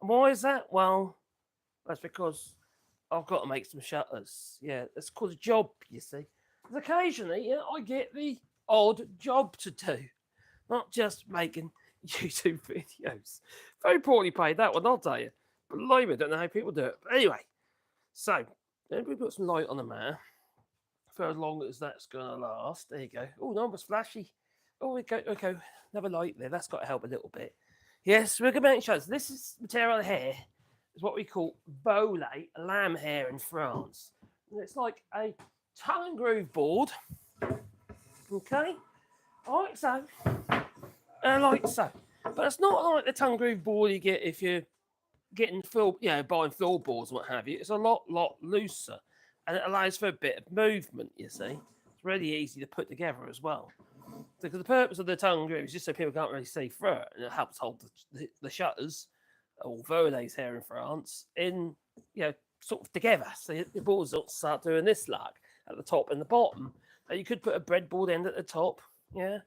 And why is that? Well, that's because I've got to make some shutters. Yeah, it's called a job, you see. Because occasionally, yeah, I get the odd job to do, not just making YouTube videos. Very poorly paid, that one, I'll tell you. But believe me, I don't know how people do it. But anyway, so then we put some light on the matter for as long as that's going to last. There you go. Oh, no, it's flashy. Oh, we go. Okay, another light there. That's got to help a little bit. Yes, we're going to shutters. This is material here. Is what we call vole, lamb hair in France. And it's like a tongue and groove board. Okay, like so, like so. But it's not like the tongue and groove board you get if you're getting buying floorboards and what have you. It's a lot looser, and it allows for a bit of movement. You see, it's really easy to put together as well. Because the purpose of the tongue and groove is just so people can't really see through it, and it helps hold the shutters, or voles here in France, in sort of together. So the boards don't start doing this like at the top and the bottom. Now you could put a breadboard end at the top. Yeah.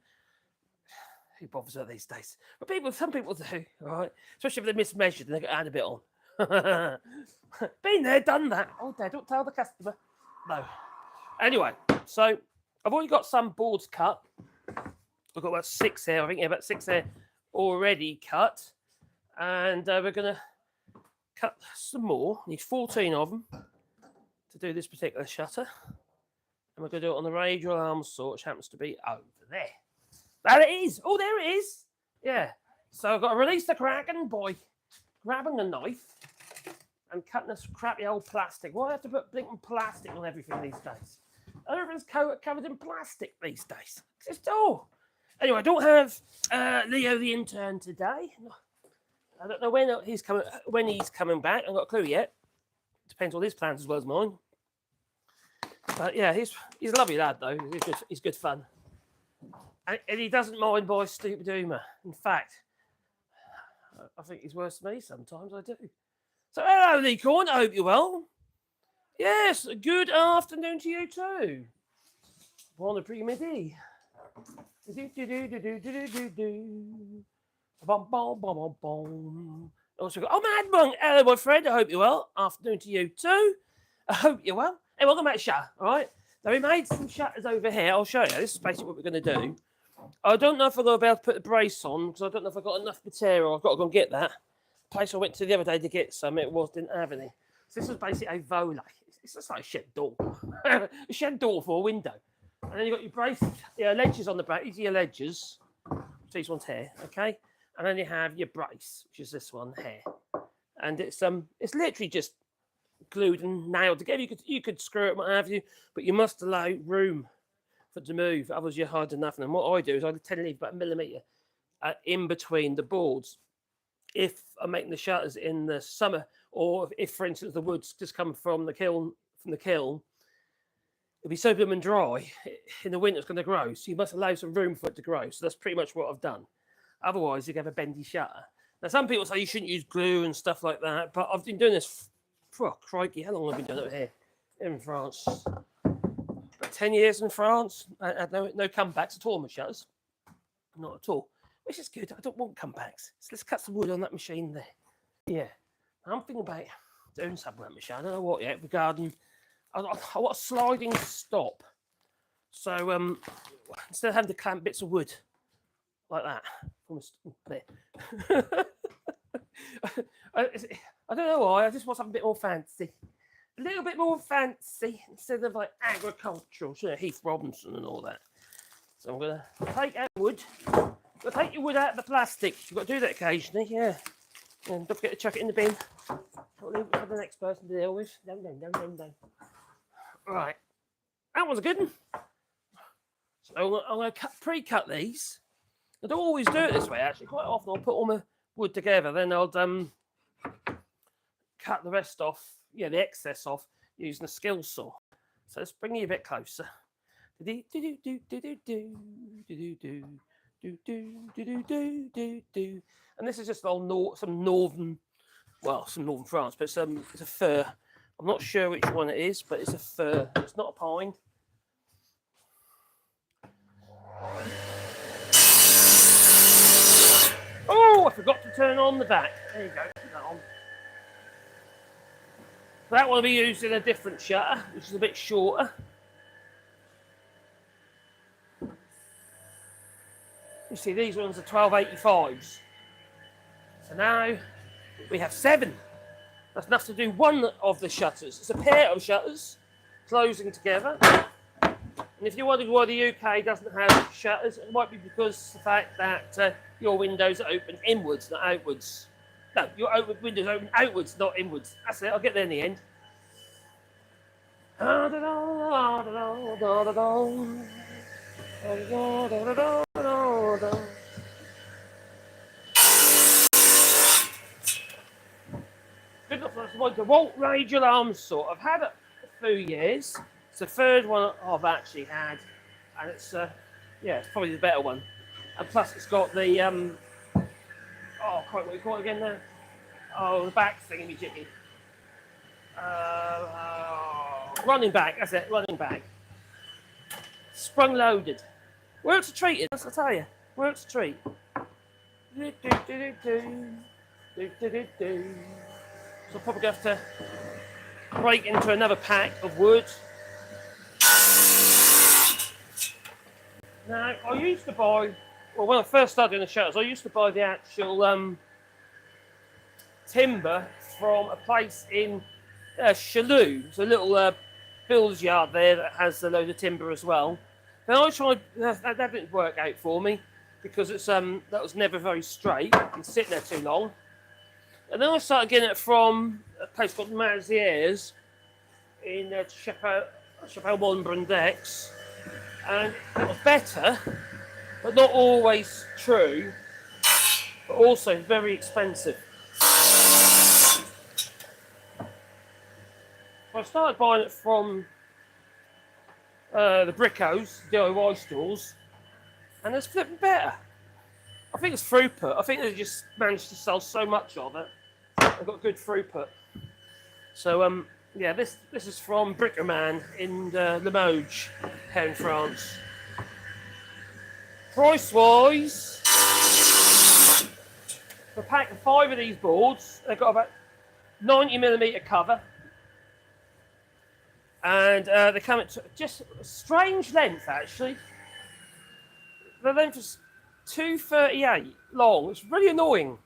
Who bothers with these days? But some people do, right? Especially if they're mismeasured and they got to add a bit on. Been there, done that. Oh, Dad, don't tell the customer. No. Anyway, so I've already got some boards cut. I've got about 6 here. I think about 6 there already cut. And we're going to cut some more. Need 14 of them to do this particular shutter. And we're going to do it on the radial arm saw, which happens to be over there. There it is. Oh, there it is. Yeah. So I've got to release the Kraken by grabbing a knife and cutting this crappy old plastic. Why do I have to put blinking plastic on everything these days? Everything's covered in plastic these days. Anyway, I don't have Leo the intern today. I don't know when he's coming back. I've got a clue yet. Depends on his plans as well as mine. But yeah, he's a lovely lad though. He's good fun. And he doesn't mind my stupid humour. In fact, I think he's worse than me sometimes. I do. So hello, Lee Corn. I hope you're well. Yes, good afternoon to you too. Bon après-midi. Also got, Mad Monk. Hello, my friend. I hope you're well. Afternoon to you too. I hope you're well. Hey, welcome back, Shutter. All right. Now we made some shutters over here. I'll show you. This is basically what we're going to do. I don't know if I'm going to be able to put the brace on because I don't know if I've got enough material. I've got to go and get that. The place I went to the other day to get some, didn't have any. So this was basically a vole. It's just like a shed door. A shed door for a window. And then you've got your brace, ledges on the back. These are your ledges. These ones here, okay? And then you have your brace, which is this one here. And it's literally just glued and nailed together. You could screw it, what have you, but you must allow room for it to move. Otherwise, you're hard to nothing. And what I do is I tend to leave about a millimetre in between the boards. If I'm making the shutters in the summer, or if, for instance, the wood's just come from the kiln, it'll be so blooming dry. In the winter, it's going to grow. So you must allow some room for it to grow. So that's pretty much what I've done. Otherwise, you have a bendy shutter. Now, some people say you shouldn't use glue and stuff like that, but I've been doing this. Crikey, how long have I been doing it here in France? About 10 years in France. I had no comebacks at all on my shutters. Not at all. Which is good. I don't want comebacks. So let's cut some wood on that machine there. Yeah. I'm thinking about doing something with that machine. I don't know what yet regarding... I want a sliding stop. So instead of having to clamp bits of wood like that. There. I don't know why. I just want something a bit more fancy. A little bit more fancy instead of like agricultural, Heath Robinson and all that. So I'm going to take out wood. Take your wood out of the plastic. You've got to do that occasionally, yeah. And don't forget to chuck it in the bin. Don't leave it for the next person to deal with. No. Right. That was a good one. So I'm going to pre-cut these. I don't always do it this way, actually. Quite often I'll put all my wood together, then I'll cut the rest off, the excess off, using a skill saw. So let's bring you a bit closer. And this is just some northern France, but it's a fir. I'm not sure which one it is, but it's a fir. It's not a pine. Oh, I forgot to turn on the vac. There you go. Put that on. That will be used in a different shutter, which is a bit shorter. You see, these ones are 1285s. So now we have 7. That's enough to do one of the shutters. It's a pair of shutters closing together. And if you're wondering why the UK doesn't have shutters, it might be because the fact that your windows are open inwards, not outwards. No, your windows open outwards, not inwards. That's it, I'll get there in the end. Good enough for the DeWalt rage alarm sort. I've had it a few years. It's the third one I've actually had, and it's yeah, it's probably the better one. And plus, it's got the oh, quite what do you call it again now? Oh, the back thingy jiggy. Running back. That's it. Running back. Sprung loaded. Works a treat. I tell you, works a treat. So I'll probably have to break into another pack of wood. Now, I used to buy, well, when I first started in the shutters, I used to buy the actual timber from a place in Chalou. It's a little builder's yard there that has a load of timber as well. Then I tried, that didn't work out for me because it's that was never very straight and sitting there too long. And then I started getting it from a place called Mazier's in Chapelle Montbrendex, and it was better, but not always true, but also very expensive. So I started buying it from the Brickos, DIY stores, and it's flipping better. I think it's throughput. I think they just managed to sell so much of it. They've got good throughput. So yeah, this is from Brickerman in Limoges, here in France. Price-wise, for a pack of 5 of these boards, they've got about 90mm cover. And they come at just a strange length, actually. The length is 2.38 long. It's really annoying.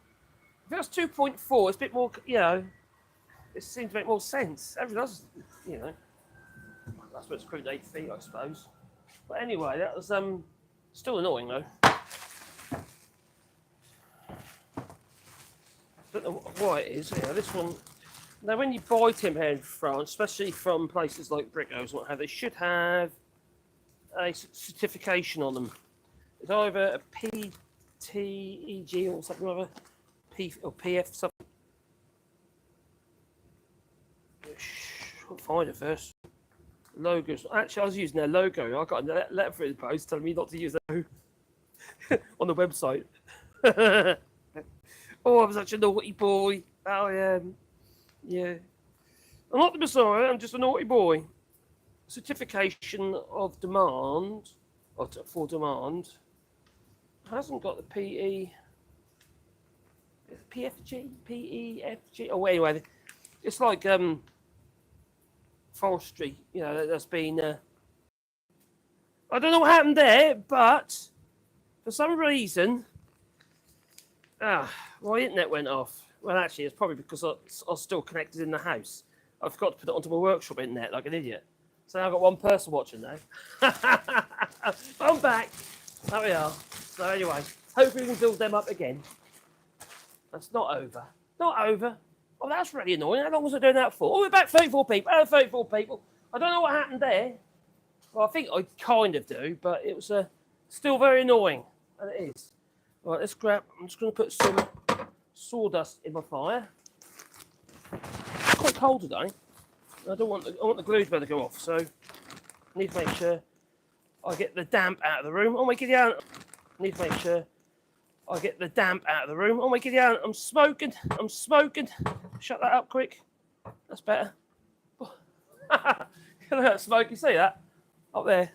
If it was 2.4, it's a bit more, you know, it seems to make more sense. Everything else, you know, that's what it's crude 8 feet, I suppose. But anyway, that was still annoying though. Don't know why it is. Yeah, this one. Now, when you buy timber here in France, especially from places like Brickos, what have they should have a certification on them. It's either a PTEG or something like a P or PF something. I'll find it first. Logos. Actually, I was using their logo. I got a letter through the post telling me not to use that on the website. Oh, I was such a naughty boy. Oh, yeah. Yeah. I'm not the Messiah, I'm just a naughty boy. Certification of demand, or for demand, hasn't got the PE, PFG, PEFG. Oh, anyway, it's like forestry, you know, that's been. I don't know what happened there, but for some reason, my internet went off. Well, actually, it's probably because I was still connected in the house. I forgot to put it onto my workshop internet like an idiot. So now I've got one person watching now. I'm back. There we are. So anyway, hopefully we can build them up again. That's not over. Not over. Oh, that's really annoying. How long was I doing that for? Oh, we're about 34 people. 34 people. I don't know what happened there. Well, I think I kind of do, but it was still very annoying. And it is. Right, let's grab. I'm just going to put some sawdust in my fire. It's quite cold today. I want the glue to go off, so I need to make sure I get the damp out of the room. Oh my god, yeah. I need to make sure I get the damp out of the room. Oh my god, yeah. I'm smoking. Shut that up quick. That's better. Look at that smoke. You see that? Up there.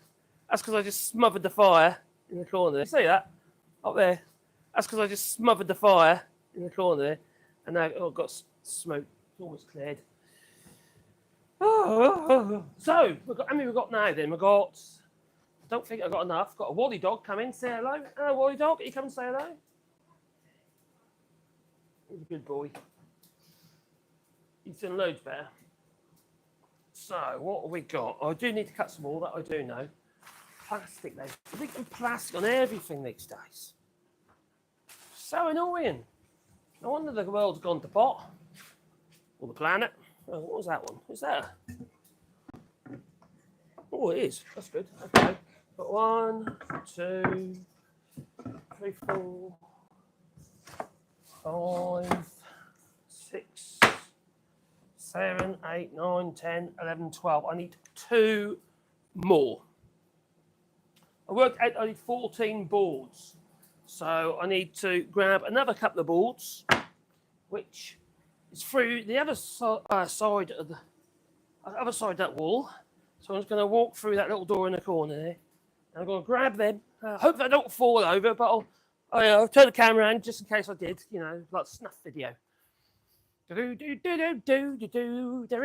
That's because I just smothered the fire in the corner. You see that? Up there. That's because I just smothered the fire in the corner there, and now I've got smoke. It's almost cleared. So, how many we've got now then? We've got, I don't think I've got enough. Got a Wally dog come in, say hello. Hello, Wally dog. You come and say hello. He's a good boy. He's done loads better. So, what have we got? I do need to cut some more, that I do know. Plastic, though. They can plastic on everything these days. So annoying. No wonder the world's gone to pot. Or the planet. Oh, what was that one? What's that? Oh, it is. That's good. Okay. Got 1, 2, 3, 4, 5, 6, 7, 8, 9, 10, 11, 12. I need 2 more. I worked out I need 14 boards. So I need to grab another couple of boards, which is through the other side of the other side of that wall. So I'm just going to walk through that little door in the corner there. And I'm going to grab them. Hope they don't fall over, but I'll turn the camera on just in case I did, you know, like a snuff video. They're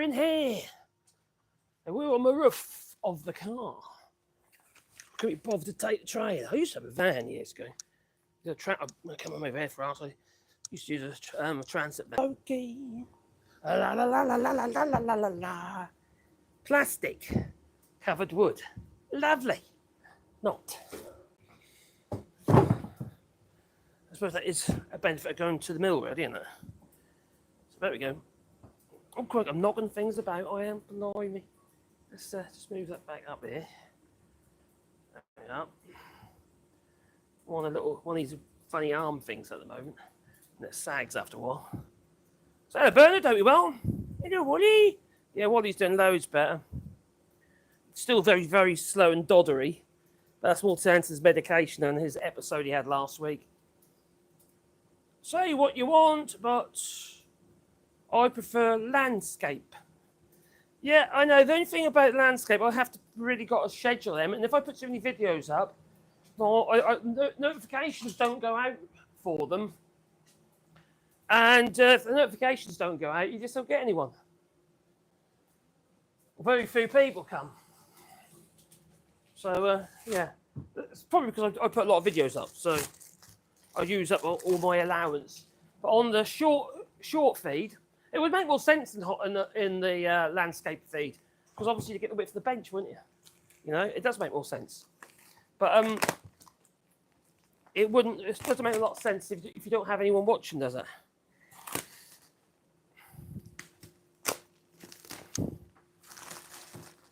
in here. And we're on the roof of the car. Couldn't be bothered to take the trailer. I used to have a van years ago. I'm going to come on over here for us. I used to use a transit van. Okay. La la la la la la la la la la. Plastic covered wood. Lovely. Not. I suppose that is a benefit of going to the mill, really, isn't it? So there we go. Oh, quick, I'm knocking things about. I am, blimey. Let's just move that back up here. There. One of these funny arm things at the moment, and it sags after a while. So, hello, Bernard, hope you well. Hello, Wally. Yeah, Wally's doing loads better. Still very, very slow and doddery, but that's more down to his medication and his episode he had last week. Say what you want, but I prefer landscape. Yeah, I know. The only thing about landscape, I have to really got to schedule them, and if I put too many videos up, notifications don't go out for them. And if the notifications don't go out, you just don't get anyone. Very few people come. So, yeah. It's probably because I put a lot of videos up, so I use up all my allowance. But on the short feed, it would make more sense in the landscape feed, because obviously you get the width of the bench, wouldn't you? You know, it does make more sense. But it doesn't make a lot of sense if you don't have anyone watching, does it?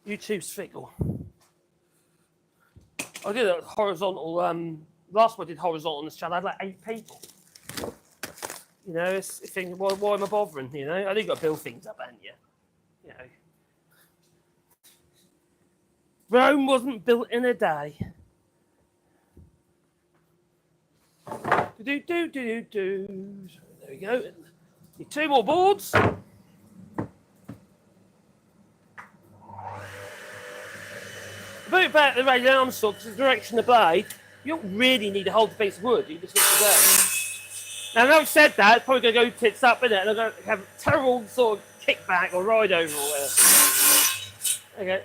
YouTube's fickle. I did a horizontal, last one I did horizontal on this channel, I had like 8 people. You know, it's thinking, why am I bothering, you know? I think you've got to build things up, haven't you? You know. Rome wasn't built in a day. There we go. Need 2 more boards. About the raised arm saw, because the direction of the blade, you don't really need to hold the piece of wood. You just need to go. Now, having said that, it's probably going to go tits up, isn't it? And I'm going to have a terrible sort of kickback or ride over or whatever. Okay.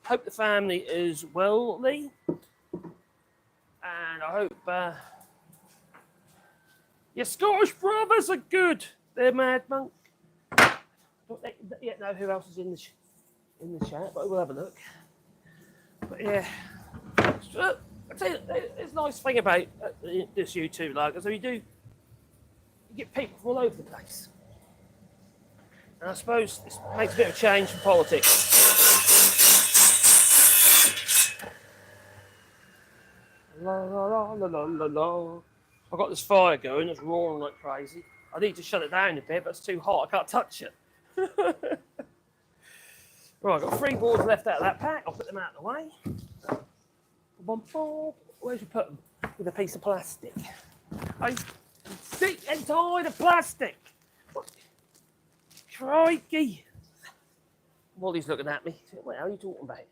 Hope the family is well, Lee. And I hope your Scottish brothers are good. They're mad monk. Don't yet know who else is in the chat, but we'll have a look. But yeah, I tell you, it's a nice thing about this YouTube, like, so you get people from all over the place, and I suppose this makes a bit of a change in politics. La la la la la la la. I've got this fire going, it's roaring like crazy. I need to shut it down a bit, but it's too hot, I can't touch it. Right, I've got 3 boards left out of that pack. I'll put them out of the way. Where'd you put them? With a piece of plastic. I'm sick and tired of plastic. What? Crikey. Wally's looking at me. What are you talking about?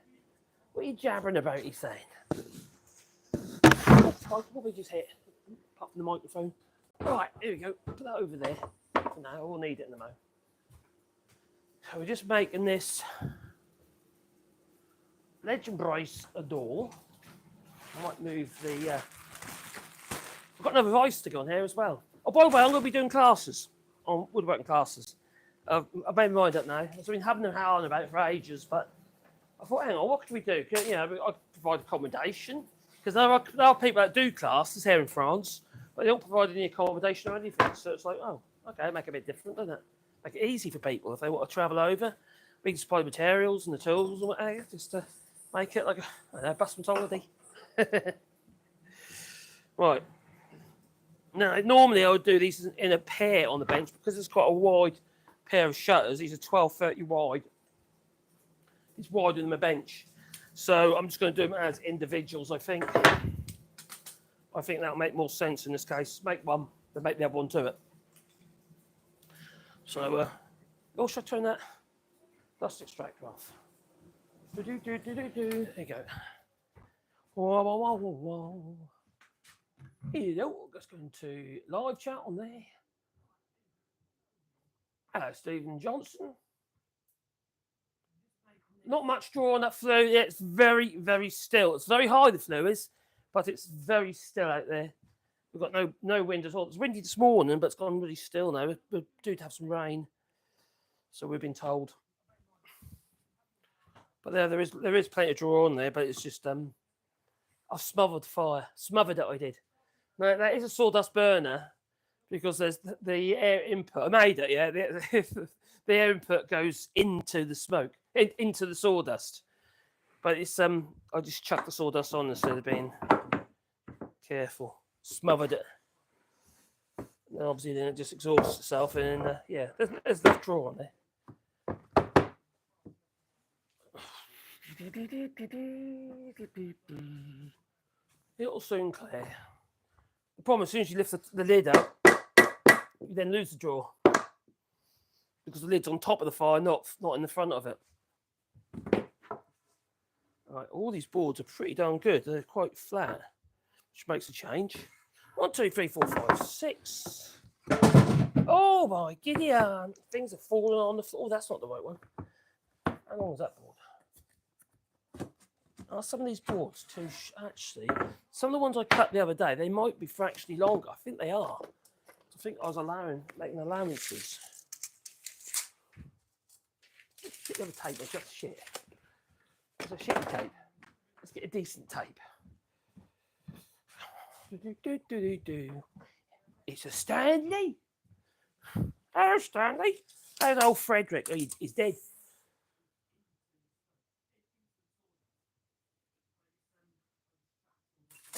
What are you jabbering about, he's saying? Oh, I could probably just hit apart from the microphone. Right, here we go. Put that over there. No, we'll need it in a moment. So we're just making this ledge and brace a door. I might move the... I've got another vice stick on here as well. Oh, by the way, I'm going to be doing classes, on woodworking classes. I've made my mind up now. I've been having them howling about it for ages, but I thought, hang on, what could we do? You know, I provide accommodation, because there are people that do classes here in France, but they don't provide any accommodation or anything. So it's like, oh, okay, make it a bit different, doesn't it? Make it easy for people if they want to travel over. We can supply the materials and the tools and whatever, just to make it like a, I don't know, busman's holiday. Right. Now, normally I would do these in a pair on the bench because it's quite a wide pair of shutters. These are 12-30 wide. It's wider than my bench. So I'm just going to do them as individuals, I think. I think that'll make more sense in this case. Make one, then make the other one to it. So, oh, should I turn that dust extractor off? There you go. Whoa, whoa, whoa, whoa, whoa. Here you go. Let's go into live chat on there. Hello, Stephen Johnson. Not much draw on that flue. Yeah, it's very, very still. It's very high, the flue is, but it's very still out there. We've got no wind at all. It's windy this morning, but it's gone really still now. We're due to have some rain, so we've been told. But there is plenty of draw on there, but it's just I've smothered the fire. Smothered it, I did. Now, that is a sawdust burner because there's the air input. I made it, yeah. The air input goes into the smoke, into the sawdust. But it's I just chucked the sawdust on instead of being careful. Smothered it. And obviously then it just exhausts itself, and yeah, there's enough draw on there. It'll soon clear. The problem, as soon as you lift the lid up, you then lose the draw because the lid's on top of the fire, not in the front of it. Right, all these boards are pretty darn good. They're quite flat, which makes a change. 1, 2, 3, 4, 5, 6. Oh my Gideon! Things are falling on the floor. Oh, that's not the right one. How long is that board? Are some of these boards too? Actually, some of the ones I cut the other day, they might be fractionally longer. I think they are. I think I was making allowances. Let's get the other tape. It's just shit. It's a shitty tape. Let's get a decent tape. It's a Stanley. Oh, Stanley. How's old Frederick? Oh, he's dead.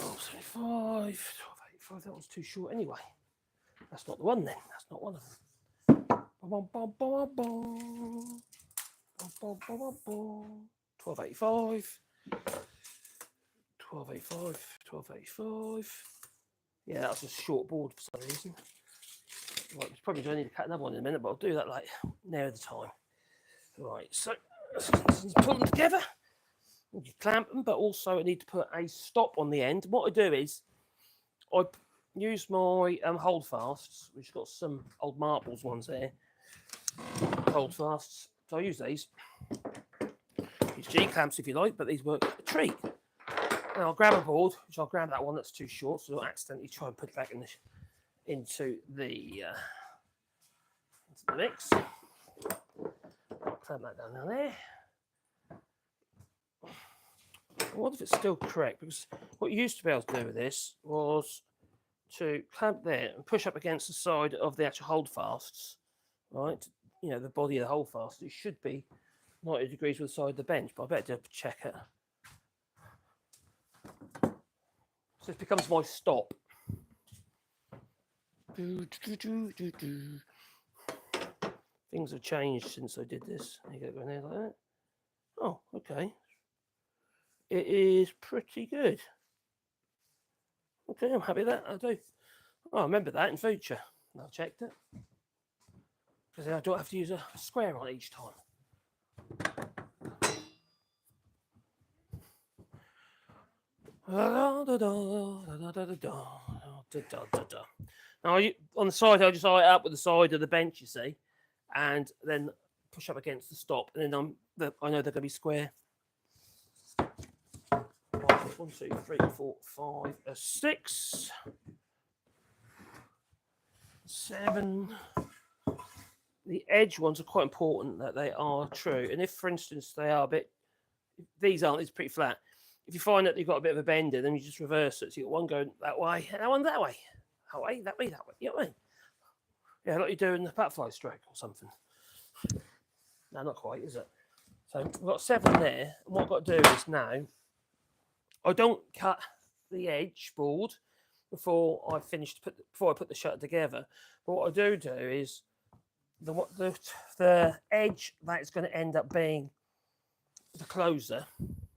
Oh, 75, 1285. That was too short anyway. That's not the one then. That's not one of them. 1285. 1285. Yeah, that's a short board for some reason. Right, probably do need to cut another one in a minute, but I'll do that like near the time. Right, so let's put them together. You clamp them, but also I need to put a stop on the end. What I do is I use my holdfasts, which got some old marbles ones there. Holdfasts. So I use these. Use G-clamps if you like, but these work a treat. Now I'll grab a board, which I'll grab that one that's too short, so I'll accidentally try and put it back into the mix. I'll clamp that down there. I wonder if it's still correct, because what you used to be able to do with this was to clamp there and push up against the side of the actual holdfasts, right? You know, the body of the holdfast. It should be 90 degrees with the side of the bench, but I better check it. So this becomes my stop. Things have changed since I did this. You go in there like that. Oh, okay. It is pretty good. Okay, I'm happy with that. I do. Oh, I remember that in future. I checked it. Because I don't have to use a square on each time. Now, on the side, I just eye it up with the side of the bench, you see, and then push up against the stop, and then I know they're going to be square. 1, 2, 3, 4, 5, 6, 7. The edge ones are quite important that they are true, and if, for instance, they are a bit, these aren't, it's pretty flat. If you find that you've got a bit of a bender, then you just reverse it. So you've got one going that way, and that one that way. That way, that way, that way. You know what I mean? Yeah, like you do in the butterfly stroke or something. No, not quite, is it? So we've got 7 there. And what I've got to do is now, I don't cut the edge board before I put the shutter together. But what I do is the edge that is going to end up being the closer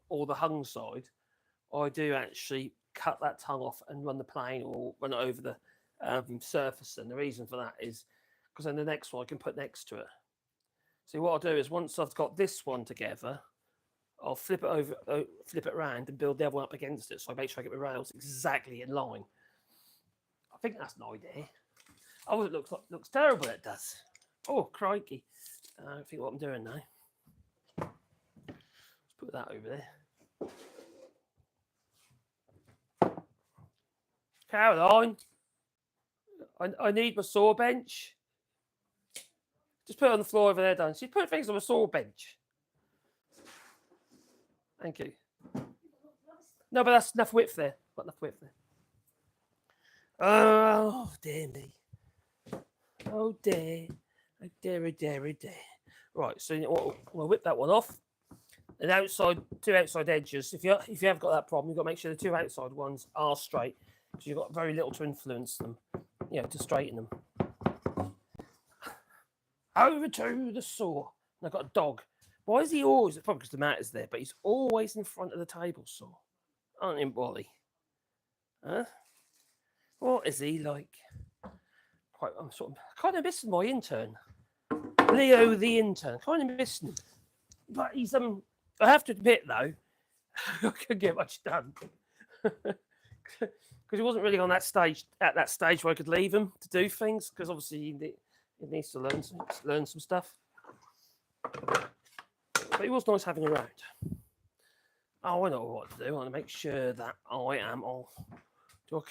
or the hung side, I do actually cut that tongue off and run the plane or run it over the surface. And the reason for that is because then the next one I can put next to it. See, what I'll do is once I've got this one together, I'll flip it around and build the other one up against it. So I make sure I get my rails exactly in line. I think that's an idea. Oh, it looks terrible, it does. Oh, crikey. I don't think what I'm doing now. Let's put that over there. Caroline, I need my saw bench. Just put it on the floor over there, Dan. She's putting things on a saw bench. Thank you. No, but that's enough width there. Got enough width there. Oh, dear me. Oh, dear. Oh, dear, oh, dear, oh, dear. Right, so we'll whip that one off. And two outside edges. If you have got that problem, you've got to make sure the 2 outside ones are straight. Because you've got very little to influence them, to straighten them. Over to the saw. And I've got a dog. Why is he always? It's probably because the mat is there, but he's always in front of the table saw. Aren't you, Wally? Huh? What is he like? I'm kind of missing my intern, Leo the intern. Kind of missing him, but he's I have to admit though, I couldn't get much done. Because he wasn't really on that stage where I could leave him to do things. Because obviously he needs to learn some stuff. But it was nice having him around. Oh, I know what to do. I want to make sure that I am all.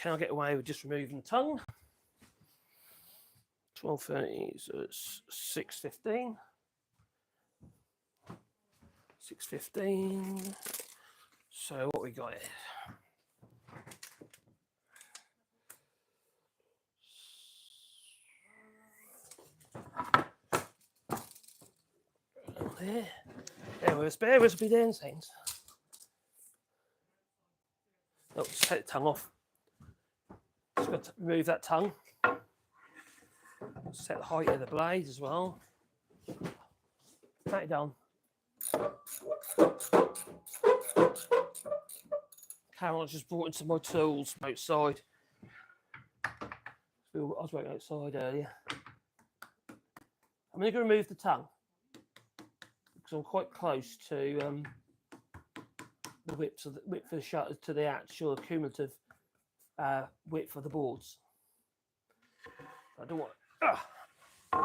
Can I get away with just removing the tongue? 12:30 is 6:15. 6:15. So what we got here? There. Bear with me there, Saints. Oh, just take the tongue off. Just got to remove that tongue. Set the height of the blade as well. Pat it down. Carol just brought in some more tools from outside. I was working outside earlier. I'm going to remove the tongue because I'm quite close to the width of the shutters to the actual cumulative width of the boards. I don't want to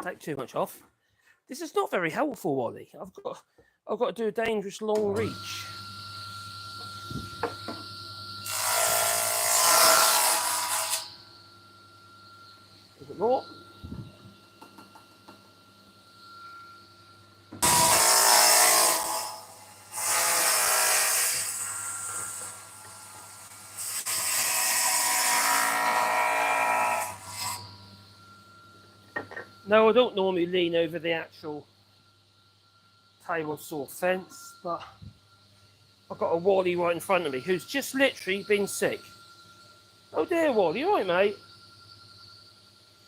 take too much off. This is not very helpful, Wally. I've got to do a dangerous long reach. A bit more. No, I don't normally lean over the actual table saw fence, but I've got a Wally right in front of me who's just literally been sick. Oh dear, Wally, you all right, mate?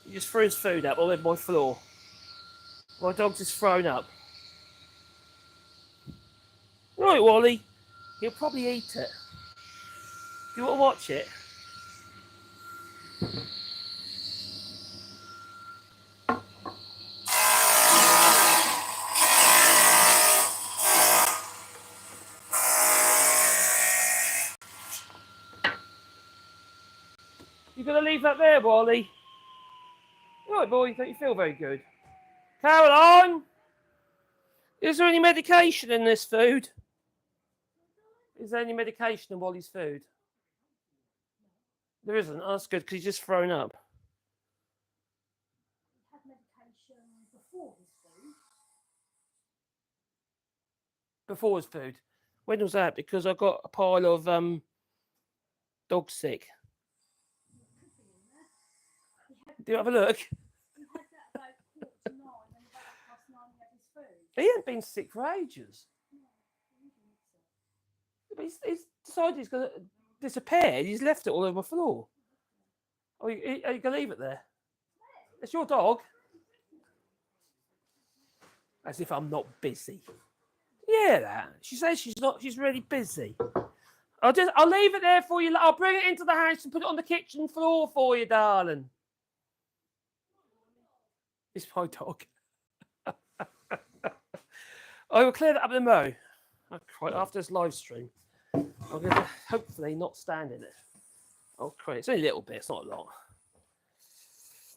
He just threw his food up all over my floor. My dog's just thrown up. All right, Wally, he'll probably eat it. Do you want to watch it? You gonna leave that there, Wally? All right, boy. Don't you feel very good? Caroline, is there any medication in this food? Is there any medication in Wally's food? There isn't. Oh, that's good because he's just thrown up. He had medication before his food. Before his food. When was that? Because I got a pile of dog sick. Do you have a look? He had that about 8:45, and about 9:30 he had his food. He hadn't been sick for ages. But he's decided he's going to disappear. He's left it all over the floor. Are you going to leave it there? It's your dog. As if I'm not busy. Yeah, that. She says she's not. She's really busy. I'll leave it there for you. I'll bring it into the house and put it on the kitchen floor for you, darling. It's my dog. I will clear that up in the mo. Right after this live stream. I'm going to hopefully not stand in it. Okay, it's only a little bit. It's not a lot.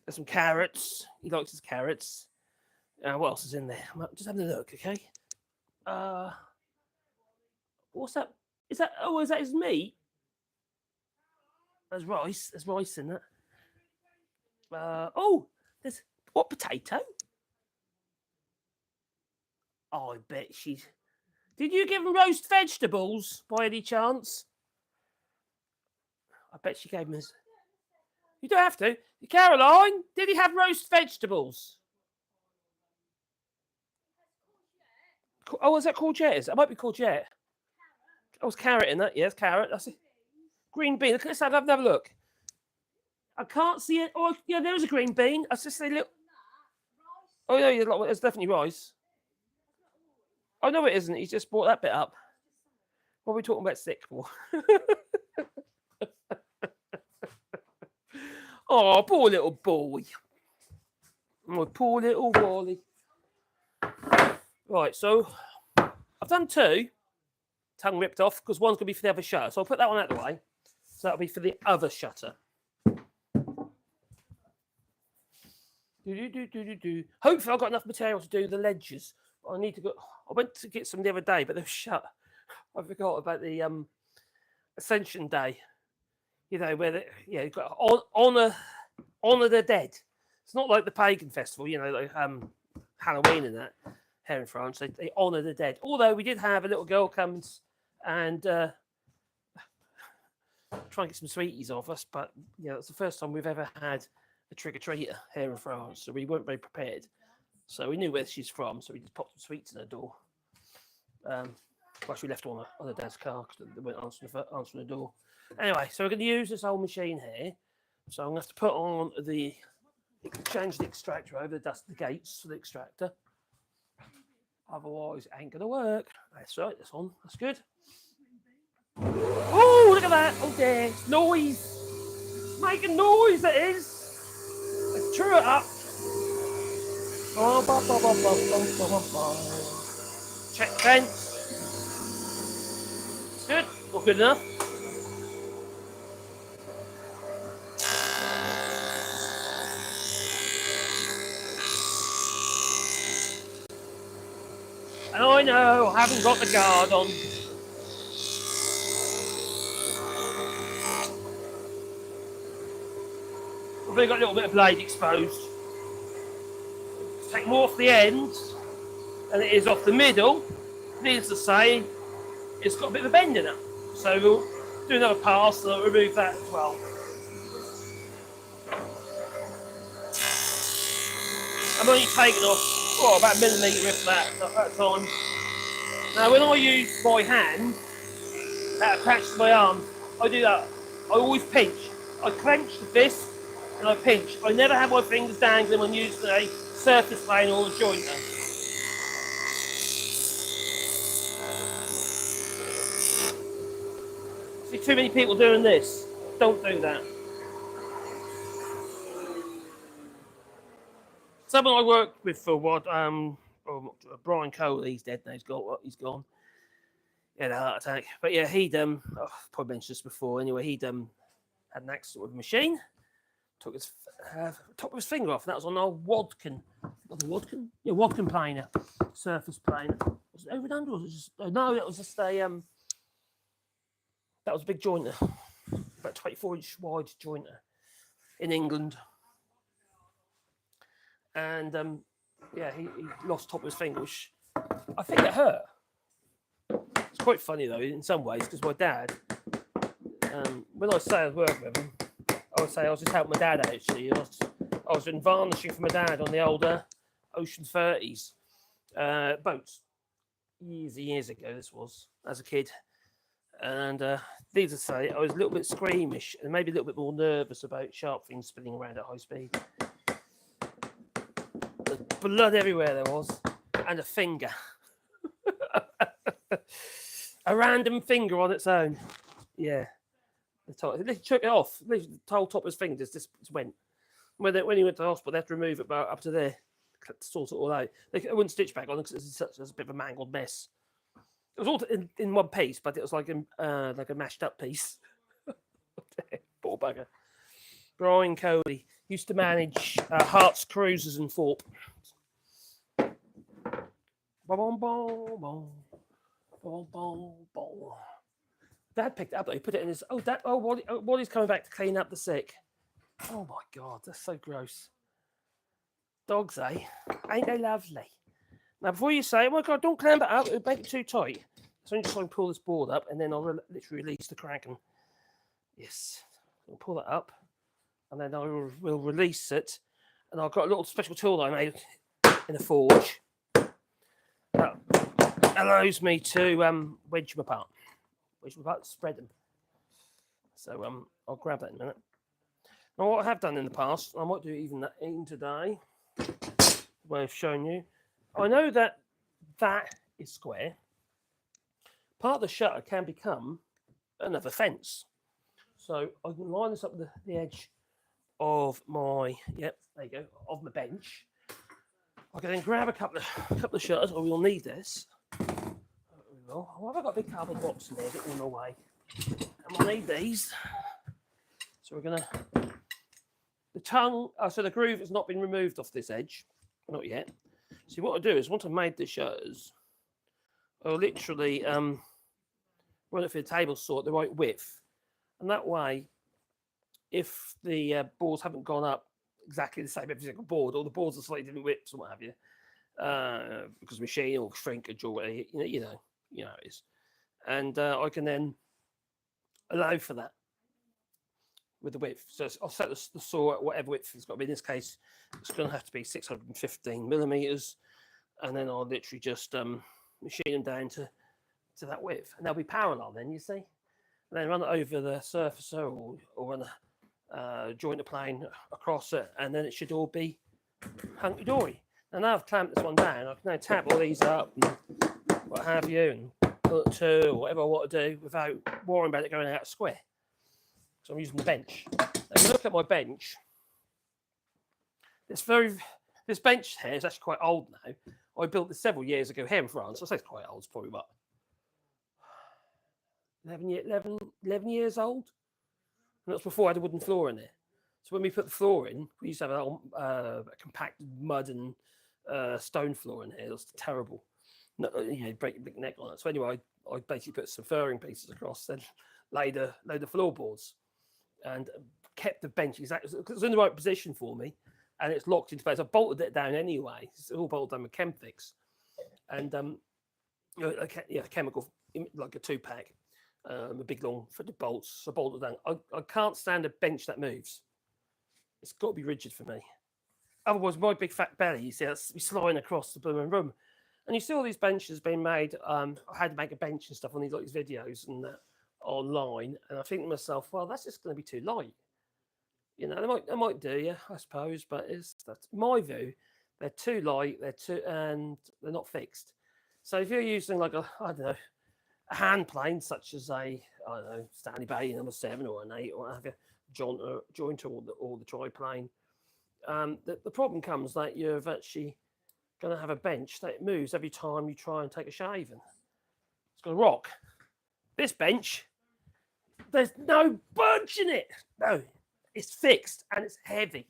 There's some carrots. He likes his carrots. What else is in there? I'm just having a look, okay? What's that? Is that his meat? There's rice. There's rice in that. There's what potato? Oh, I bet she's. Did you give him roast vegetables by any chance? I bet she gave him his. You don't have to. Caroline, did he have roast vegetables? Oh, is that courgette? It might be courgette. Oh, it's carrot in that. Yes, carrot. That's it. Green bean. Let's have a look. I can't see it. Oh, yeah, there is a green bean. I just say little. Oh, yeah, there's definitely rice. Oh, no, it isn't. He's just brought that bit up. What are we talking about sick for? Oh, poor little boy. Oh, poor little Wally. Right, so I've done two. Tongue ripped off because one's going to be for the other shutter. So I'll put that one out of the way. So that'll be for the other shutter. Hopefully I've got enough material to do the ledges. I need to go. I went to get some the other day, but they're shut. I forgot about the Ascension Day. You know, where you've got honor the dead. It's not like the pagan festival, you know, like Halloween and that here in France. They honour the dead. Although we did have a little girl come and try and get some sweeties off us, but you know, it's the first time we've ever had a trick-or-treater here in France, so we weren't very prepared. So we knew where she's from, so we just popped some sweets in her door. Well, she left on the dad's car because they weren't answering the door. Anyway, so we're going to use this old machine here. So I'm going to have to put on change the extractor over, dust the gates for the extractor. Otherwise, it ain't going to work. That's right, this one. That's good. Oh, look at that. Oh, dear. Noise. It's making noise, it is. Let's chew it up. Check fence. Good. Not good enough. And I know I haven't got the guard on. I've only got a little bit of blade exposed. Take more off the end than it is off the middle. Needless to say, it's got a bit of a bend in it. So we'll do another pass and I'll remove that as well. I'm only taking off about a millimetre if that at a time. Now when I use my hand, that attached to my arm, I do that. I always pinch. I clench the fist and I pinch. I never have my fingers dangling when using a surface plane or a jointer. See too many people doing this. Don't do that. Someone I worked with for what Brian Cole, he's dead now, he's gone. He had a heart attack. But yeah, he'd probably mentioned this before anyway, he'd had had an accident with a machine, took his top of his finger off. And that was on our Wadkin. Not the Wadkin? Yeah, Wadkin planer, surface planer. Was it over and under? Or was it just, no, that was just a that was a big jointer, about 24-inch wide jointer in England. And yeah, he lost top of his finger, which I think it hurt. It's quite funny though in some ways because my dad, when I say I was working with him, I would say I was just helping my dad out. Actually, I was doing varnishing for my dad on the older Ocean 30s boats years ago. This was as a kid, and needless to say, I was a little bit squeamish and maybe a little bit more nervous about sharp things spinning around at high speed. There's blood everywhere there was, and a finger. A random finger on its own. Yeah. They took it off. The whole top of his finger just went. When he went to the hospital, they had to remove it about up to there to sort it all out. They wouldn't stitch back on it because it's a bit of a mangled mess. It was all in one piece, but it was like a mashed up piece. Poor bugger. Brian Cody used to manage Hearts Cruisers in Thorpe. Boom, boom, boom. Boom, boom, boom. Dad picked it up. He put it in his. Wally's coming back to clean up the sick. Oh my God, that's so gross. Dogs, eh? Ain't they lovely? Now, before you say, oh my God, don't clamp it up. It'll make it too tight. So I'm just trying to pull this board up, and then I'll literally release the Kraken. Yes, I'll pull that up, and then I will release it. And I've got a little special tool that I made in a forge that allows me to wedge them apart. Spread them. So I'll grab that in a minute. Now, what I have done in the past, I might do even today, the way I've shown you. I know that is square. Part of the shutter can become another fence. So I can line this up with the edge of my, there you go, of my bench. I can then grab a couple of shutters, or we'll need this. Well, I've got a big cardboard box in there, get them away. And we'll need these. So we're going to... The tongue... so the groove has not been removed off this edge. Not yet. See, what I do is, once I've made the shutters, I'll literally run it through the table saw at the right width. And that way, if the boards haven't gone up exactly the same every single board, or the boards are slightly different widths or what have you, because machine or shrinkage or whatever, you know it is. And I can then allow for that with the width. So I'll set the saw at whatever width it's got to be. In this case, it's going to have to be 615 millimeters. And then I'll literally just machine them down to that width. And they'll be parallel then, you see. And then run it over the surfacer or run a jointer plane across it. And then it should all be hunky-dory. And now I've clamped this one down, I can now tap all these up and what have you, and put two or whatever I want to do without worrying about it going out square. So I'm using the bench. If you look at my bench, this bench here is actually quite old now. I built this several years ago here in France. I say it's quite old. It's probably about 11 years old. And that's before I had a wooden floor in there. So when we put the floor in, we used to have a compacted mud and stone floor in here. It was terrible. No, break your big neck on it. So anyway, I basically put some furring pieces across, then laid the floorboards, and kept the bench exactly because it was in the right position for me, and it's locked into place. I bolted it down anyway. It's all bolted down with Chemfix, and a chemical like a 2-pack, a big long fitted bolts. So I bolted it down. I can't stand a bench that moves. It's got to be rigid for me. Otherwise, my big fat belly, you see, that's sliding across the blooming room. And you see all these benches being made. I had to make a bench and stuff on these videos and online. And I think to myself, well, that's just going to be too light. They might do, yeah, I suppose. But that's my view. They're too light. And they're not fixed. So if you're using like a hand plane such as Stanley Bay number 7 or an 8 or have a jointer or the triplane, the problem comes that you've actually going to have a bench that moves every time you try and take a shave, and it's going to rock. This bench there's no budge in it. No, it's fixed and it's heavy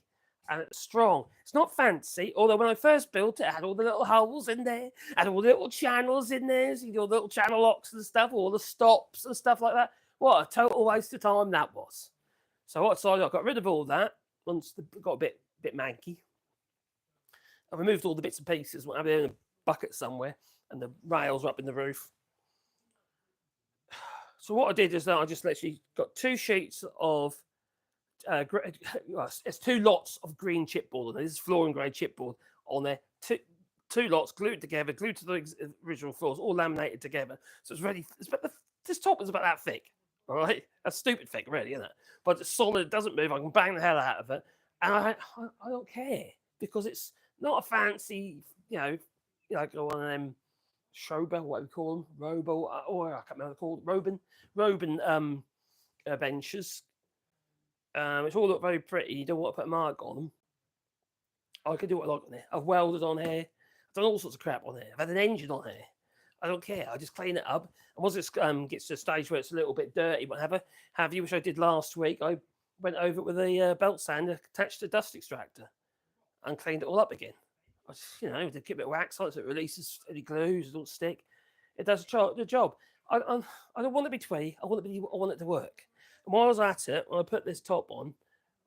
and it's strong. It's not fancy, although when I first built it, it had all the little holes in there, had all the little channels in there, so all the little channel locks and stuff, all the stops and stuff like that. What a total waste of time that was. So what I got rid of all that once it got a bit manky. I removed all the bits and pieces, went in a bucket somewhere, and the rails were up in the roof. So what I did is that I just literally got 2 sheets of it's 2 lots of green chipboard. This is flooring grade chipboard on there. Two lots glued together, glued to the original floors, all laminated together. So it's ready. This top is about that thick. All right, that's stupid thick, really, isn't it? But it's solid. It doesn't move. I can bang the hell out of it, and I don't care because it's not a fancy, like one of them Schober, what we call them, Robo, or I can't remember what they're called, Robin benches. Which all look very pretty. You don't want to put a mark on them. I can do what I like on there. I've welded on here. I've done all sorts of crap on here. I've had an engine on here. I don't care. I just clean it up. And once it gets to a stage where it's a little bit dirty, whatever, which I did last week, I went over it with a belt sander attached to a dust extractor and cleaned it all up again. I just, to keep a bit of wax on it so it releases any glues, it don't stick. It does the job. I don't want it to be twee. I want it to work. And while I was at it, when I put this top on,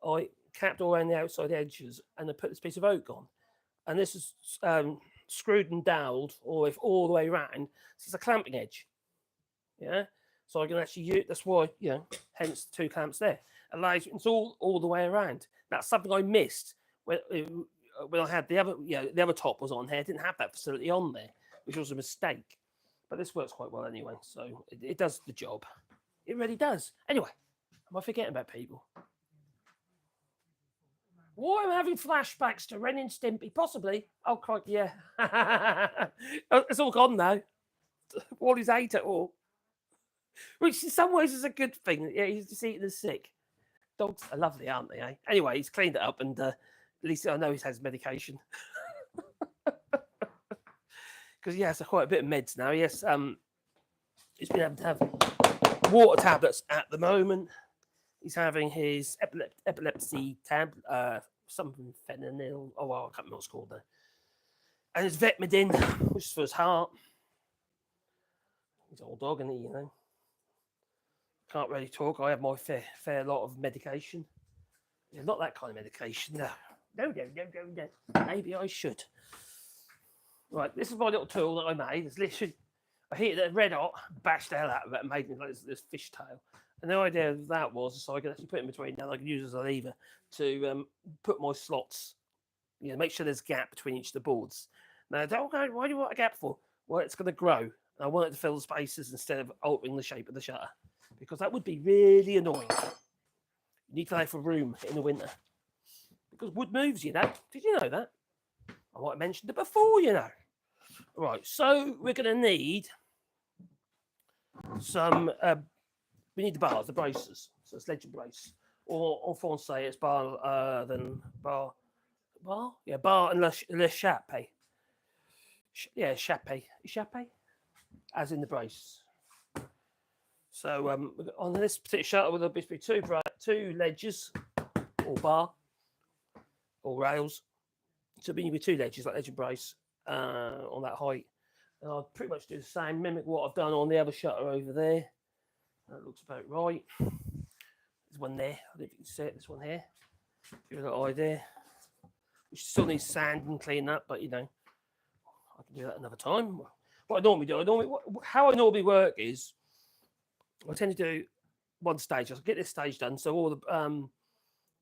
I capped all around the outside edges and I put this piece of oak on. And this is screwed and doweled all the way around. So it's a clamping edge. Yeah. So I can actually use, that's why, hence the 2 clamps there. Allows it's all the way around. That's something I missed when I had the other top was on here. I didn't have that facility on there, which was a mistake. But this works quite well anyway. So it does the job. It really does. Anyway, am I forgetting about people? Why am I having flashbacks to Ren and Stimpy? Possibly. Oh, crikey, yeah. It's all gone now. Wally's ate it all. Which in some ways is a good thing. Yeah, he's just eating the sick. Dogs are lovely, aren't they, eh? Anyway, he's cleaned it up and at least I know he has medication. Because he has quite a bit of meds now. Yes, he's been able to have water tablets at the moment. He's having his epilepsy tab, something fentanyl. Oh, well, I can't remember what it's called now. And his Vetmedin, which is for his heart. He's an old dog, isn't he? Can't really talk. I have my fair lot of medication. Yeah, not that kind of medication. No. Maybe I should. Right, this is my little tool that I made. It's literally, I heated it red hot, bashed the hell out of it, and made it like this fish tail. And the idea of that was so I could actually put it in between now. I can use it as a lever to put my slots. Make sure there's a gap between each of the boards. Now, why do you want a gap for? Well, it's going to grow. And I want it to fill the spaces instead of altering the shape of the shutter, because that would be really annoying. You need to have room in the winter because wood moves. Did you know that? I might have mentioned it before. Right. So we're going to need some. We need the bars, the braces. So it's ledge and brace, or en français it's bar and le chape. Chape, as in the brace. So on this particular shutter, there'll be 2 ledges, or bar, or rails. So it'll be 2 ledges, like ledge and brace, on that height. And I'll pretty much do the same, mimic what I've done on the other shutter over there. That looks about right. There's one there. I don't know if you can see it. This one here. Give you a little idea. Which still needs sand and clean up, but I can do that another time. What I normally do, how I normally work is, I tend to do one stage. I'll get this stage done, so all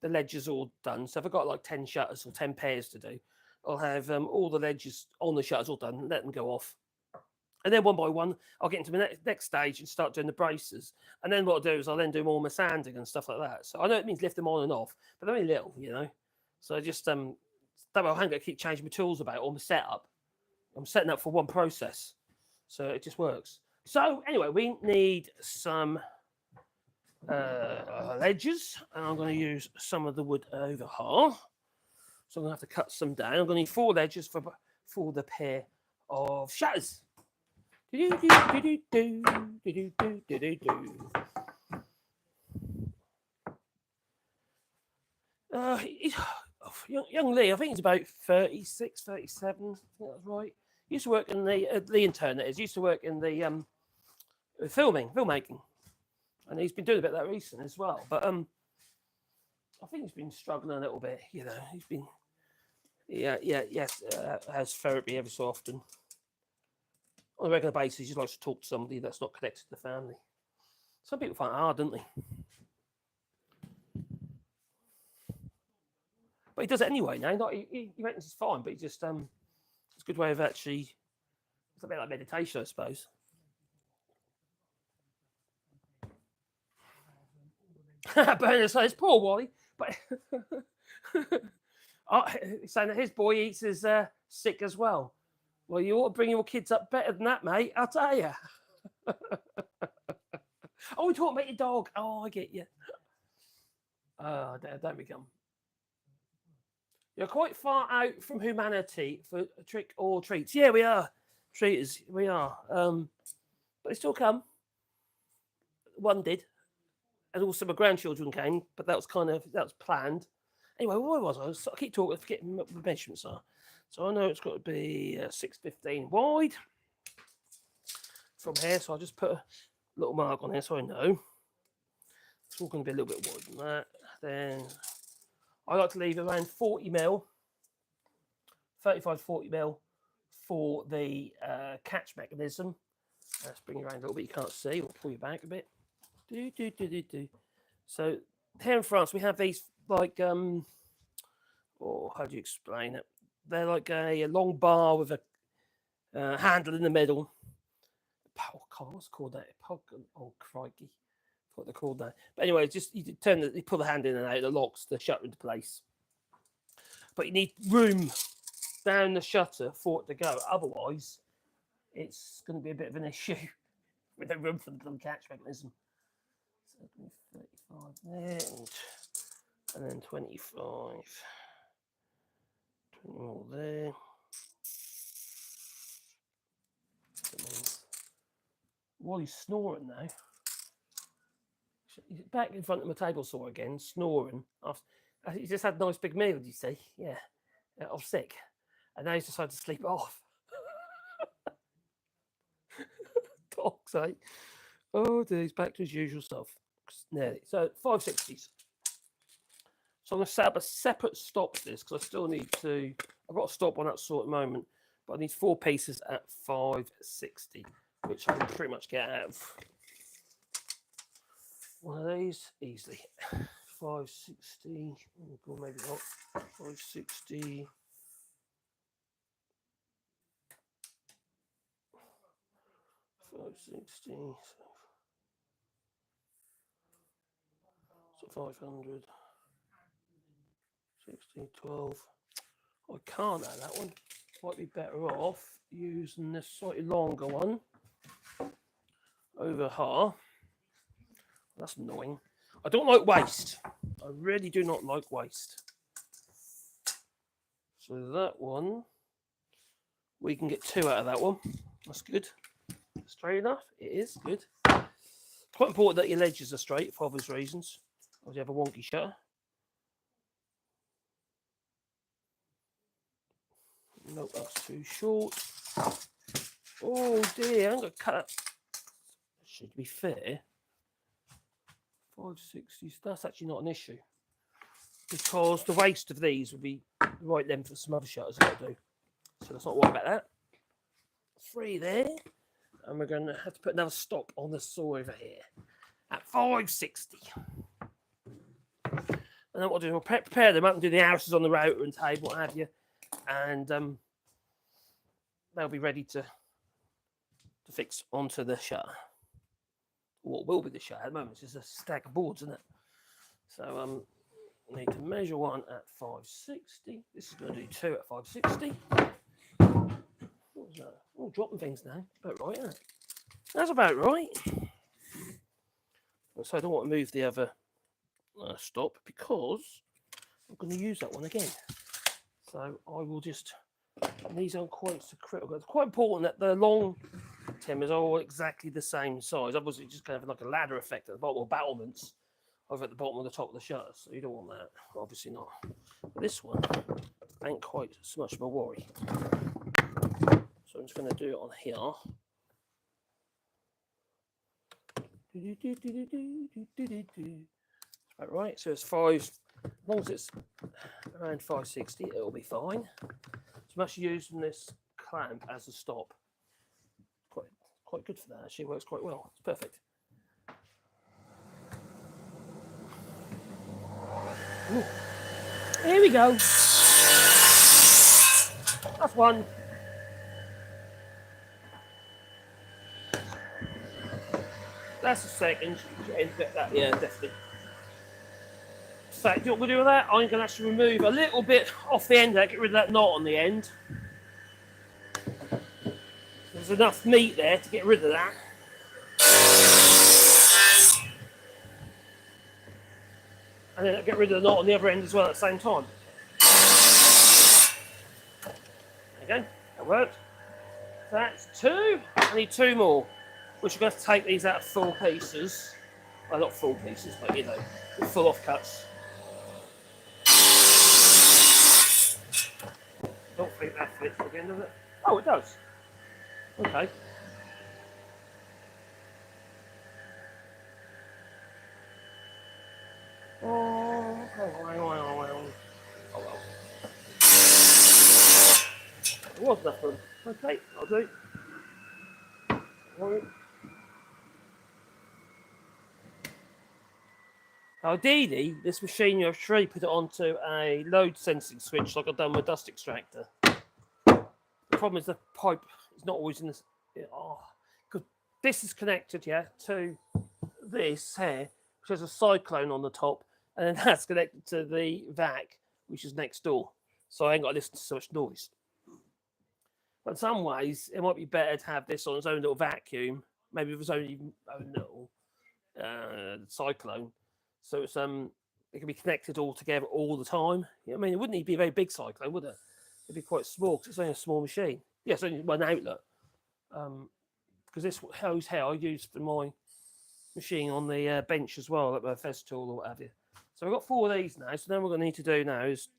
the ledges all done. So if I've got like 10 shutters or 10 pairs to do, I'll have all the ledges on the shutters all done, let them go off. And then one by one, I'll get into the next stage and start doing the braces. And then what I'll do is I'll then do more my sanding and stuff like that. So I know it means lift them on and off, but they're only little, So I just, that way I haven't got to keep changing my tools about or my setup. I'm setting up for one process. So it just works. So anyway, we need some ledges. And I'm going to use some of the wood over here. So I'm going to have to cut some down. I'm going to need 4 ledges for the pair of shutters. Young Lee, I think he's about 36, 37. I think that's right. He used to work in the Lee and Turner. He used to work in the filmmaking, and he's been doing a bit of that recently as well. But I think he's been struggling a little bit. You know, he's been has therapy every so often on a regular basis. He just likes to talk to somebody that's not connected to the family. Some people find it hard, don't they? But he does it anyway now. Not, he reckons it's fine, but he just it's a good way of actually. It's a bit like meditation, I suppose. Bernard says, "Poor Wally," but he's saying that his boy eats his sick as well. Well, you ought to bring your kids up better than that, mate. I'll tell you. Oh, we talking about your dog. Oh, I get you. Don't become. You're quite far out from humanity for a trick or treats. Yeah, we are. Treaters, we are. But they still come. One did. And also my grandchildren came, but that was planned. Anyway, where was I? I keep talking, forgetting what the measurements are. So I know it's got to be 6.15 wide from here. So I'll just put a little mark on here so I know. It's all going to be a little bit wider than that. Then I like to leave around 40 mil, 35, 40 mil for the catch mechanism. Let's bring it around a little bit. You can't see. We'll pull you back a bit. So here in France, we have these like how do you explain it? They're like a long bar with a handle in the middle. What's it called that? Oh crikey, what they're called now. But anyway, just you pull the hand in and out, the locks the shutter into place. But you need room down the shutter for it to go. Otherwise, it's going to be a bit of an issue with no room for the catch mechanism. So 35 there, and then 25. 20 more there. Wally's snoring now. He's back in front of my table saw again, snoring. He just had a nice big meal, did you see? Yeah. I was sick. And now he's decided to sleep off. Dogs, eh? Oh dear, he's back to his usual stuff. Nearly. So 560s. So I'm going to set up a separate stop for this because I still need to. I've got a stop on that sort at the moment, but I need 4 pieces at 560, which I can pretty much get out of one of these easily. 560. Oh God, maybe not. 560. 560. So 500. 60, 12. I can't add that one. Might be better off using this slightly longer one over here. That's annoying. I don't like waste. I really do not like waste. So that one, we can get 2 out of that one. That's good. Straight enough. It is good. It's quite important that your ledges are straight for obvious reasons. Or you have a wonky shutter. Nope, that's too short. Oh dear, I'm going to cut that. Should be fair. 560s, that's actually not an issue. Because the waist of these would be the right length for some other shutters that I do. So let's not worry about that. 3 there. And we're going to have to put another stop on the saw over here at 560. And then what I'll do, I'll prepare them up and do the houses on the router and table, what have you. And they'll be ready to fix onto the shutter. What will be the shutter at the moment? It's just a stack of boards, isn't it? So I need to measure one at 560. This is going to do 2 at 560. What was that? Oh, dropping things now. About right, isn't it? That's about right. So I don't want to move the other stop because I'm going to use that one again. So I will just. These aren't quite so critical. It's quite important that the long timbers are all exactly the same size. Obviously, just kind of like a ladder effect at the bottom, or battlements. over at the bottom of the top of the shutter, so you don't want that. Obviously not. But this one ain't quite so much of a worry. So I'm just going to do it on here. Right, so it's 5. As long as it's around 560, it'll be fine. So I'm actually using this clamp as a stop. Quite good for that. Actually, works quite well. It's perfect. Ooh. Here we go. That's one. That's a second. Yeah, definitely. So, do you know what we'll do with that? I'm going to actually remove a little bit off the end there, get rid of that knot on the end. There's enough meat there to get rid of that. And then I'll get rid of the knot on the other end as well at the same time. There you go, that worked. So that's 2. I need 2 more, which we're going to take these out of full pieces. Well, not full pieces, but you know, full offcuts. Don't think that fits again, does it? Oh, it does. Okay. Oh well. It was that one. Okay, I'll do. Right. Ideally, this machine you have to put it onto a load sensing switch like I've done with dust extractor. The problem is the pipe is not always in this. Because this is connected, to this here, which has a cyclone on the top, and then that's connected to the vac, which is next door. So I ain't got to listen to so much noise. But in some ways, it might be better to have this on its own little vacuum, maybe with its own little cyclone. So it's it can be connected all together all the time. I mean, it wouldn't need to be a very big cyclone, would it? It'd be quite small because it's only a small machine. Yeah, it's only one outlet. Because this hose here I use for my machine on the bench as well, at my Festool or what have you. So I've got 4 of these now. So then what we're going to need to do now is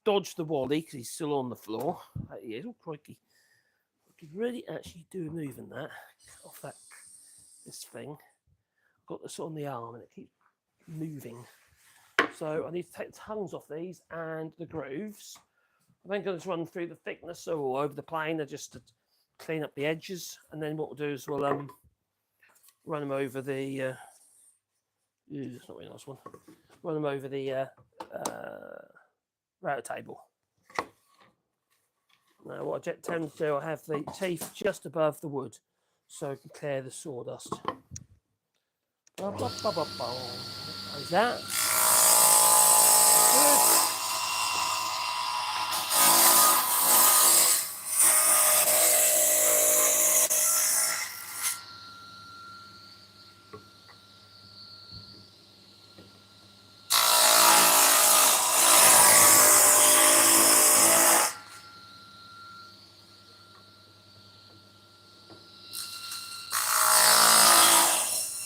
dodge the Wally because he's still on the floor. He is. Oh, crikey. I could really actually do a move in that off this thing. I've got this on the arm and it keeps moving. So I need to take the tongues off these and the grooves. I'm then going to run through the thickness all over the planer just to clean up the edges. And then what we'll do is we'll run them over the it's not a really nice one. Run them over the router table. Now what I tend to do, I have the teeth just above the wood so I can clear the sawdust. How's that? Good.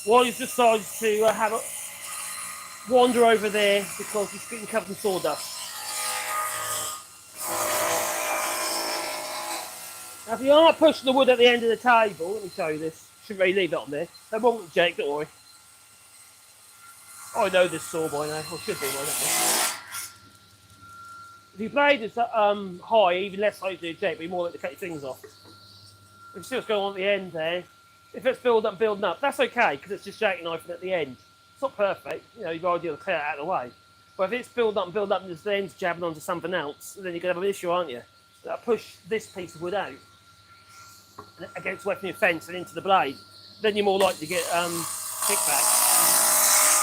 Wally's decided to have a wander over there because he's getting covered in sawdust. Now, if you are pushing the wood at the end of the table, let me show you this. Shouldn't really leave that on there. That won't Jake, don't worry. I know this saw by now, or should be by now. If your blade is high, even less high to do Jake, but you're more likely to cut your fingers off. You can see what's going on at the end there. If it's building up, that's okay because it's just jackknifing at the end. It's not perfect, you know, you've got to do the clear out of the way. But if it's building up and just the end's jabbing onto something else, then you're going to have an issue, aren't you? So I push this piece of wood out against away from your fence and into the blade, then you're more likely to get kickback.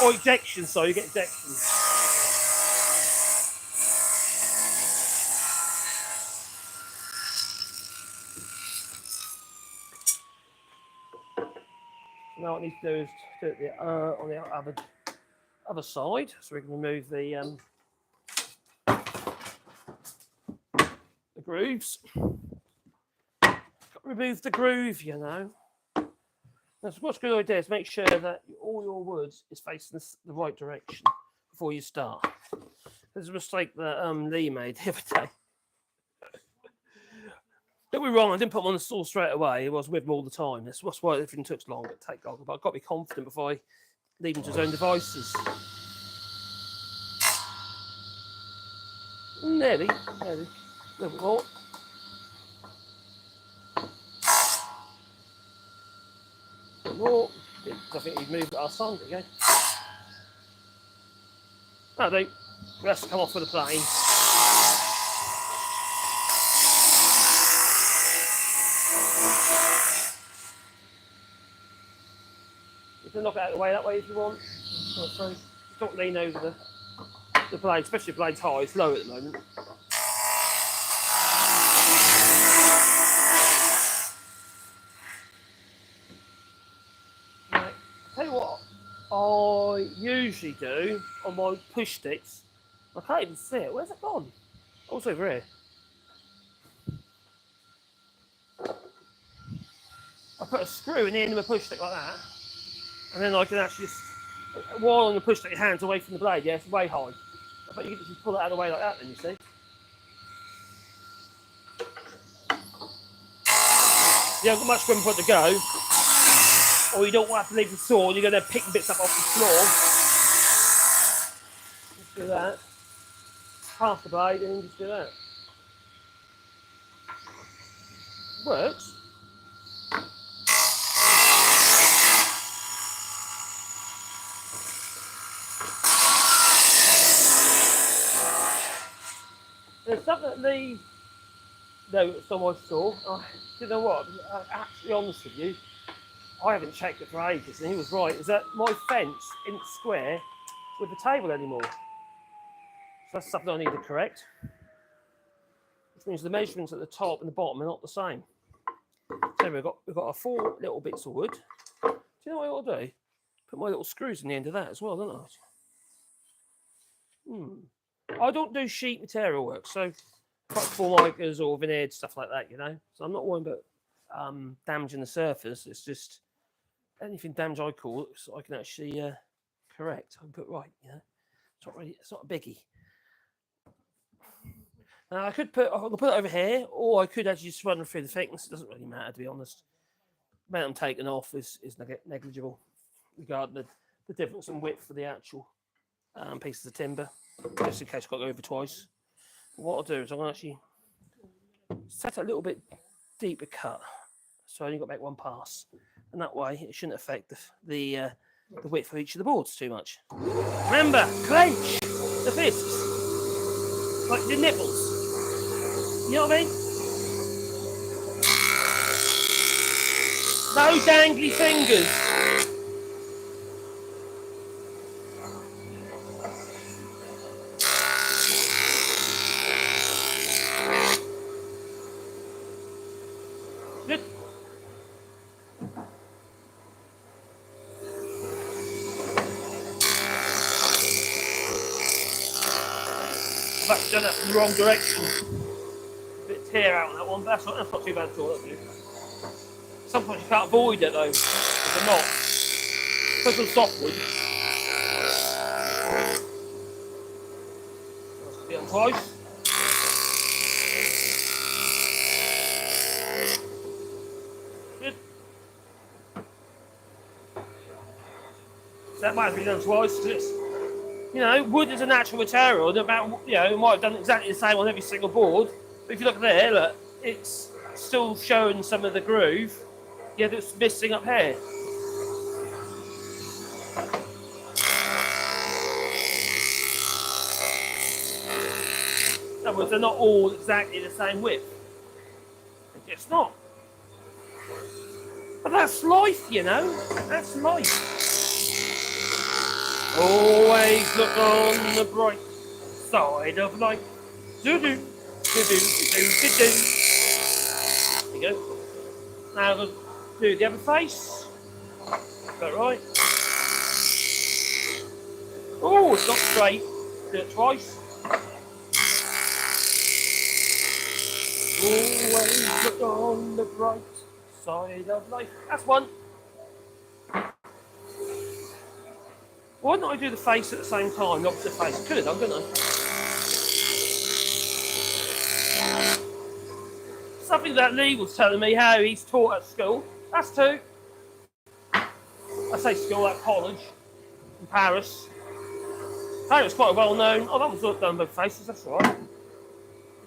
Or ejection, so you get ejection. Now what I need to do is do it on the other side, so we can remove the grooves. Got to remove the groove, you know. That's what's a good idea is make sure that all your wood is facing the right direction before you start. There's a mistake that Lee made the other day. Don't be wrong, I didn't put them on the saw straight away. It was with them all the time. That's why everything took long. It take longer, but I've got to be confident before I leave him to his own devices. Nearly. A little bit more. A bit more. I think he's moved our song again. That'll do. The rest will come off with the plane. You can knock it out of the way that way if you want. So don't lean over the blade, especially if the blade's high. It's low at the moment. Right. Tell you what I usually do on my push sticks. I can't even see it. Where's it gone? Oh, it's over here. I put a screw in the end of my push stick like that, and then I can actually just, while on the push stick, your hands away from the blade. Yeah, it's way high. But you can just pull it out of the way like that. Then you see. You haven't got much room for it to go, or you don't want to have to leave the saw. You're going to pick bits up off the floor. Just do that. Half the blade, and then just do that. Works. There's stuff that Lee noticed on my saw. You know what? I'm actually honest with you. I haven't checked it for ages, and he was right. Is that my fence isn't square with the table anymore? So that's something I need to correct. Which means the measurements at the top and the bottom are not the same. So we've got our 4 little bits of wood. Do you know what I ought to do? Put my little screws in the end of that as well, don't I? I don't do sheet material work, so like formicas or veneered stuff like that, you know. So I'm not worrying about damaging the surface. It's just anything damage I call, so I can actually correct. I can put right, you know. It's not a biggie. I could put it over here, or I could actually just run through the thickness. It doesn't really matter, to be honest. The amount I'm taking off is negligible, regarding the difference in width for the actual pieces of timber, just in case I've got to go over twice. What I'll do is I'm going to actually set a little bit deeper cut, so I only got to make one pass, and that way it shouldn't affect the width of each of the boards too much. Remember, clench the fists, like the nipples. You know what I mean? No dangly fingers. Good. I've actually done that in the wrong direction. A bit of tear out on that one, but that's not too bad at all. Sometimes you can't avoid it though, with a knot. Especially on softwood. Be on twice. Good. So that might have been done twice, because it's, you know, wood is a natural material. You know, it might have done exactly the same on every single board. But if you look there, look, it's still showing some of the groove. Yeah, that's missing up here. In other words, they're not all exactly the same width. It's not. But that's life, you know. That's life. Always look on the bright side of life. Do-do, do-do, do-do, do-do. There you go. Now we'll do the other face. Is that right? Oh, it's not straight. Do it twice. Always look on the bright side of life. That's one. Why didn't I do the face at the same time, the opposite face? Could have done, couldn't I? Something that Lee was telling me how he's taught at school. That's two. I say school, at college in Paris. Paris quite well known. Oh, that was done both faces, that's right.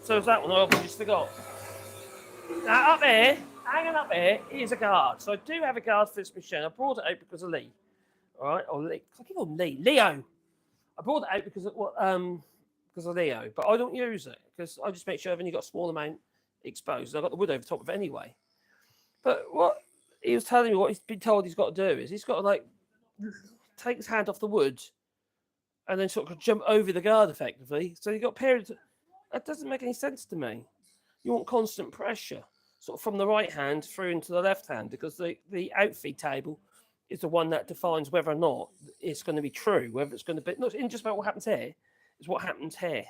So is that one, I obviously just forgot. Now up there, hanging up there, is a guard. So I do have a guard for this machine. I brought it out because of Lee. Alright, or Lee. I keep on Lee. Leo. I brought it out because of Leo, but I don't use it because I just make sure I've only got a small amount exposed. I've got the wood over top of it anyway. But what he was telling me, what he's been told he's got to do is he's got to like take his hand off the wood and then sort of jump over the guard effectively. So you've got periods. That doesn't make any sense to me. You want constant pressure, sort of from the right hand through into the left hand, because the outfeed table is the one that defines whether or not it's going to be true, whether it's going to be not just about what happens here, it's what happens here,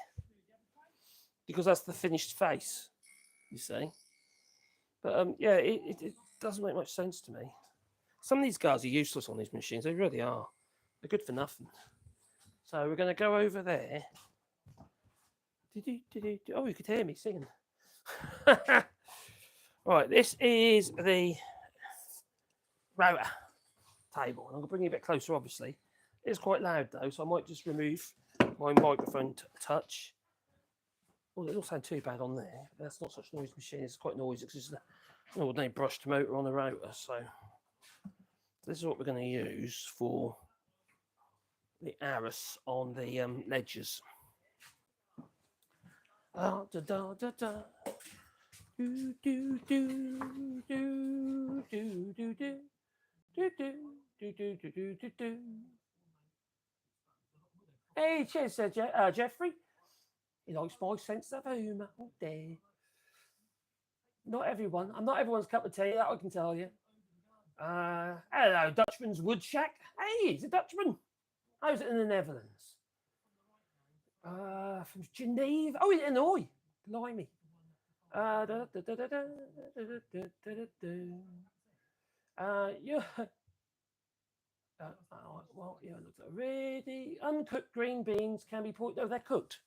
because that's the finished face, you see. But yeah, it doesn't make much sense to me. Some of these guys are useless on these machines. They really are. They're good for nothing. So we're going to go over there. Oh, you could hear me singing. Right, this is the router table. I'm going to bring you a bit closer, obviously. It's quite loud, though, so I might just remove my microphone touch. Oh, it doesn't sound too bad on there. That's not such a noisy machine. It's quite noisy because it's an ordinary brushed motor on a router. So this is what we're going to use for the arras on the ledgers. Da, da, da, da. Do, do, do, do, do, do, do. Do, do, do, do, do, do, do, do. Hey, cheers, Jeffrey. He likes my sense of humour. Oh, dear. Not everyone. I'm not everyone's cup of tea, that I can tell you. Hello, Dutchman's Wood Shack. Hey, it's a Dutchman. How's it in the Netherlands? From Geneva. Oh, in Illinois. Blimey. Yeah. Well, yeah, look, already uncooked green beans can be put. No, they're cooked.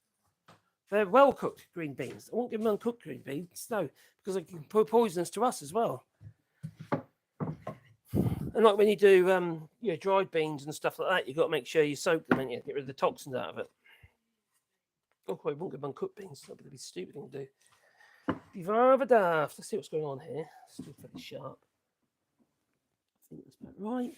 They're well cooked green beans. I won't give them uncooked green beans, no, because they can be poisonous to us as well. And like when you do dried beans and stuff like that, you've got to make sure you soak them and you get rid of the toxins out of it. Oh, I won't give them uncooked beans. That'd be a stupid thing to do. Be rather daft. Let's see what's going on here. Still fairly sharp. I think that's about right.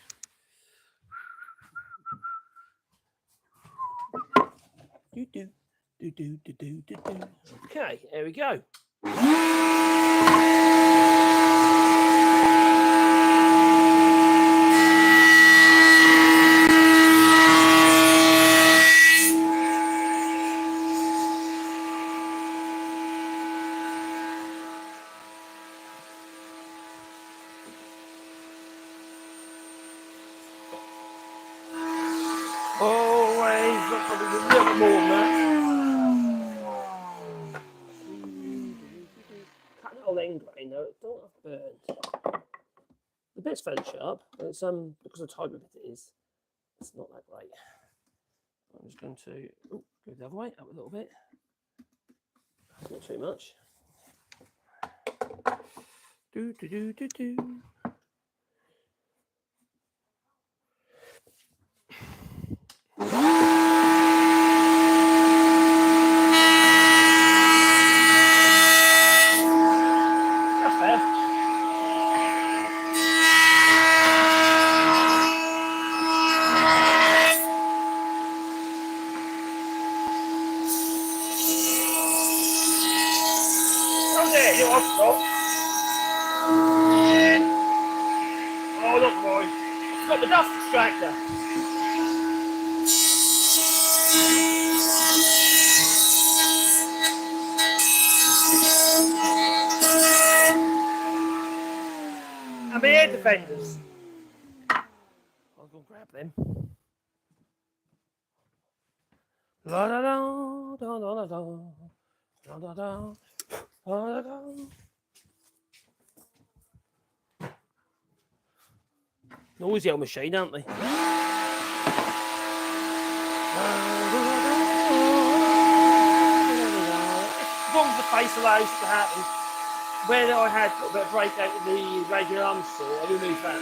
Okay, there we go. Always, probably a little more than that. Cut that all end grain though, it don't have burnt. The bit's fairly sharp, but it's because of the type of it is, it's not that great. I'm just going to go the other way, up a little bit. Not too much. Do do do do do. Oh, look, boy. It's got the dust extractor. And the air defenders. I'll go grab them. La da da da da da da da da da da. Da. Noisy old machine, aren't they? As long as the face allows it to happen. Where I had a bit of breakout in the radial arm saw, I removed that.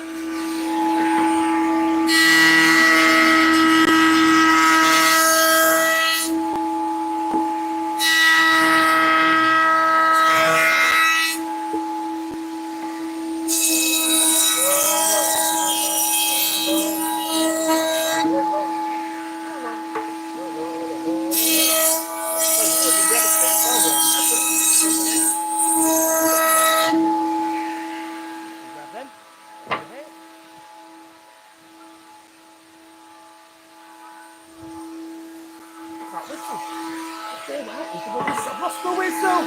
I've lost my whistle.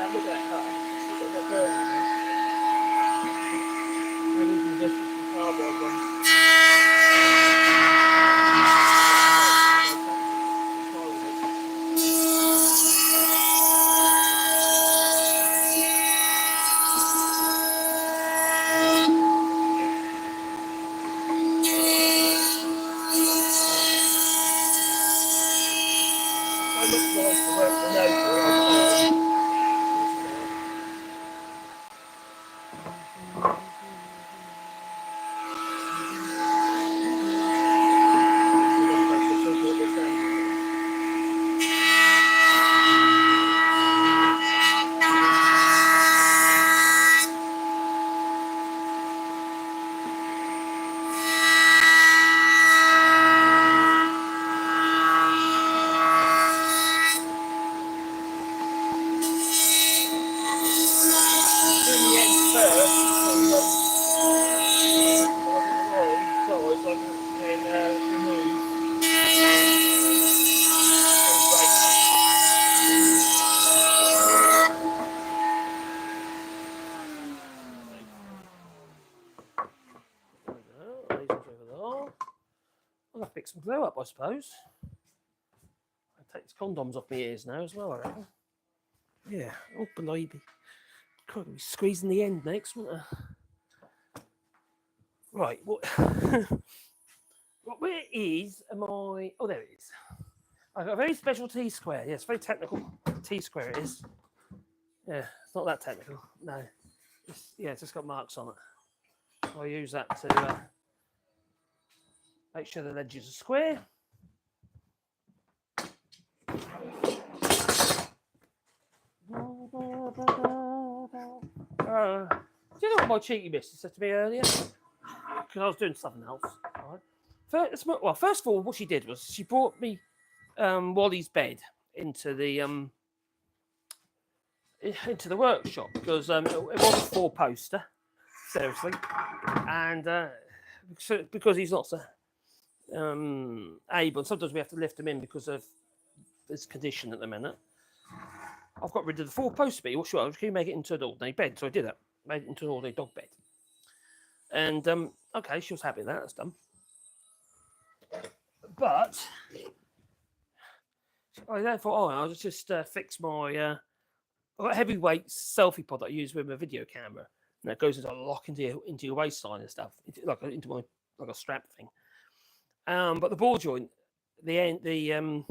Look at that car. Look at that bird. Really conditions the cardboard one. I look like to work the nose for a long time. I'll fix some glue up, I suppose. I'll take these condoms off my ears now as well, I reckon. Yeah, oh, baby. Could be squeezing the end next, wouldn't I? Right, what? Where is my? Oh, there it is. I've got a very special T-square. Yes, very technical T-square it is. Yeah, it's not that technical. No. It's just got marks on it. I'll use that to make sure the edges are square. Do you know what my cheeky missus said to me earlier? Because I was doing something else. Right? First of all, what she did was she brought me Wally's bed into the workshop because it was a four-poster, seriously, and because he's not so able, sometimes we have to lift him in because of his condition at the minute. I've got rid of the four-poster bit. Can you make it into an ordinary bed? So I did that, made it into an ordinary dog bed, and okay, she was happy with that. That's done. But I then thought, I'll just fix my I've got a heavyweight selfie pod that I use with my video camera, and that goes into a lock into your waistline and stuff, into my a strap thing. But the ball joint, instead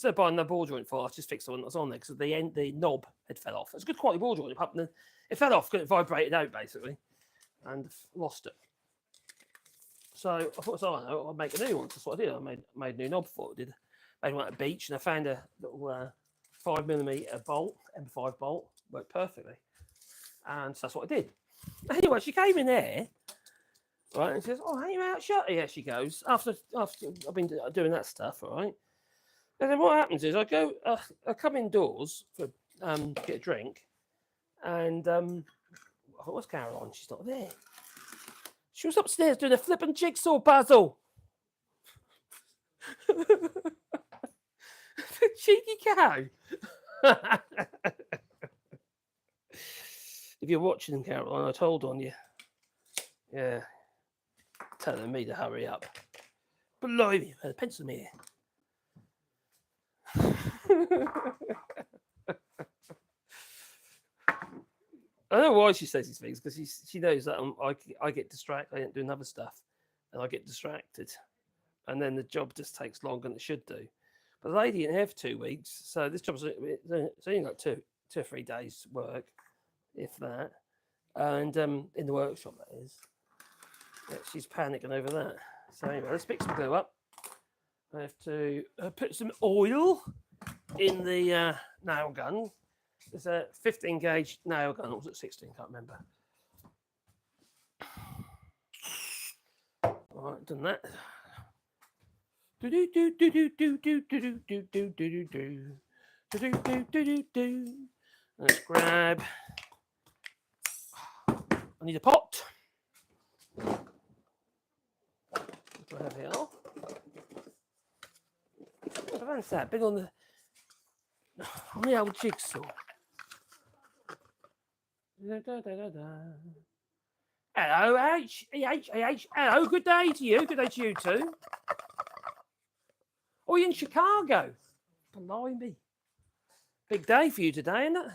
of buying the ball joint for, I just fixed the one that was on there because the knob had fell off. It's a good quality ball joint, it fell off because it vibrated out basically, and lost it. So I thought, I'll make a new one. That's what I did. I made a new knob for it. Made one at the beach, and I found a little 5mm bolt, M5 bolt, worked perfectly, and so that's what I did. Anyway, she came in there, right, and she says, "Oh, ain't you out shut here?" She goes, after I've been doing that stuff, all right. And then what happens is I come indoors for get a drink, and I thought, what's Caroline? She's not there. She was upstairs doing a flipping jigsaw puzzle. Cheeky cow. If you're watching them, Caroline, I told on you. Yeah. Telling me to hurry up. Blimey, I had a pencil in here. I don't know why she says these things because she knows that I get distracted. I don't do other stuff, and I get distracted, and then the job just takes longer than it should do. But the lady didn't have 2 weeks, so this job's it's only like 2 or 3 days work, if that. And in the workshop, that is. Yeah, she's panicking over that. So anyway, let's pick some glue up. I have to put some oil in the nail gun. It's a 15 gauge nail gun, or was it 16? Can't remember. All right, done that. Let's grab. I need a pot. What do I have here? What fancy that? Big on the old jigsaw. Hello, H. Hello, good day to you. Good day to you too. Oh, you're in Chicago. Blimey. Big day for you today, isn't it?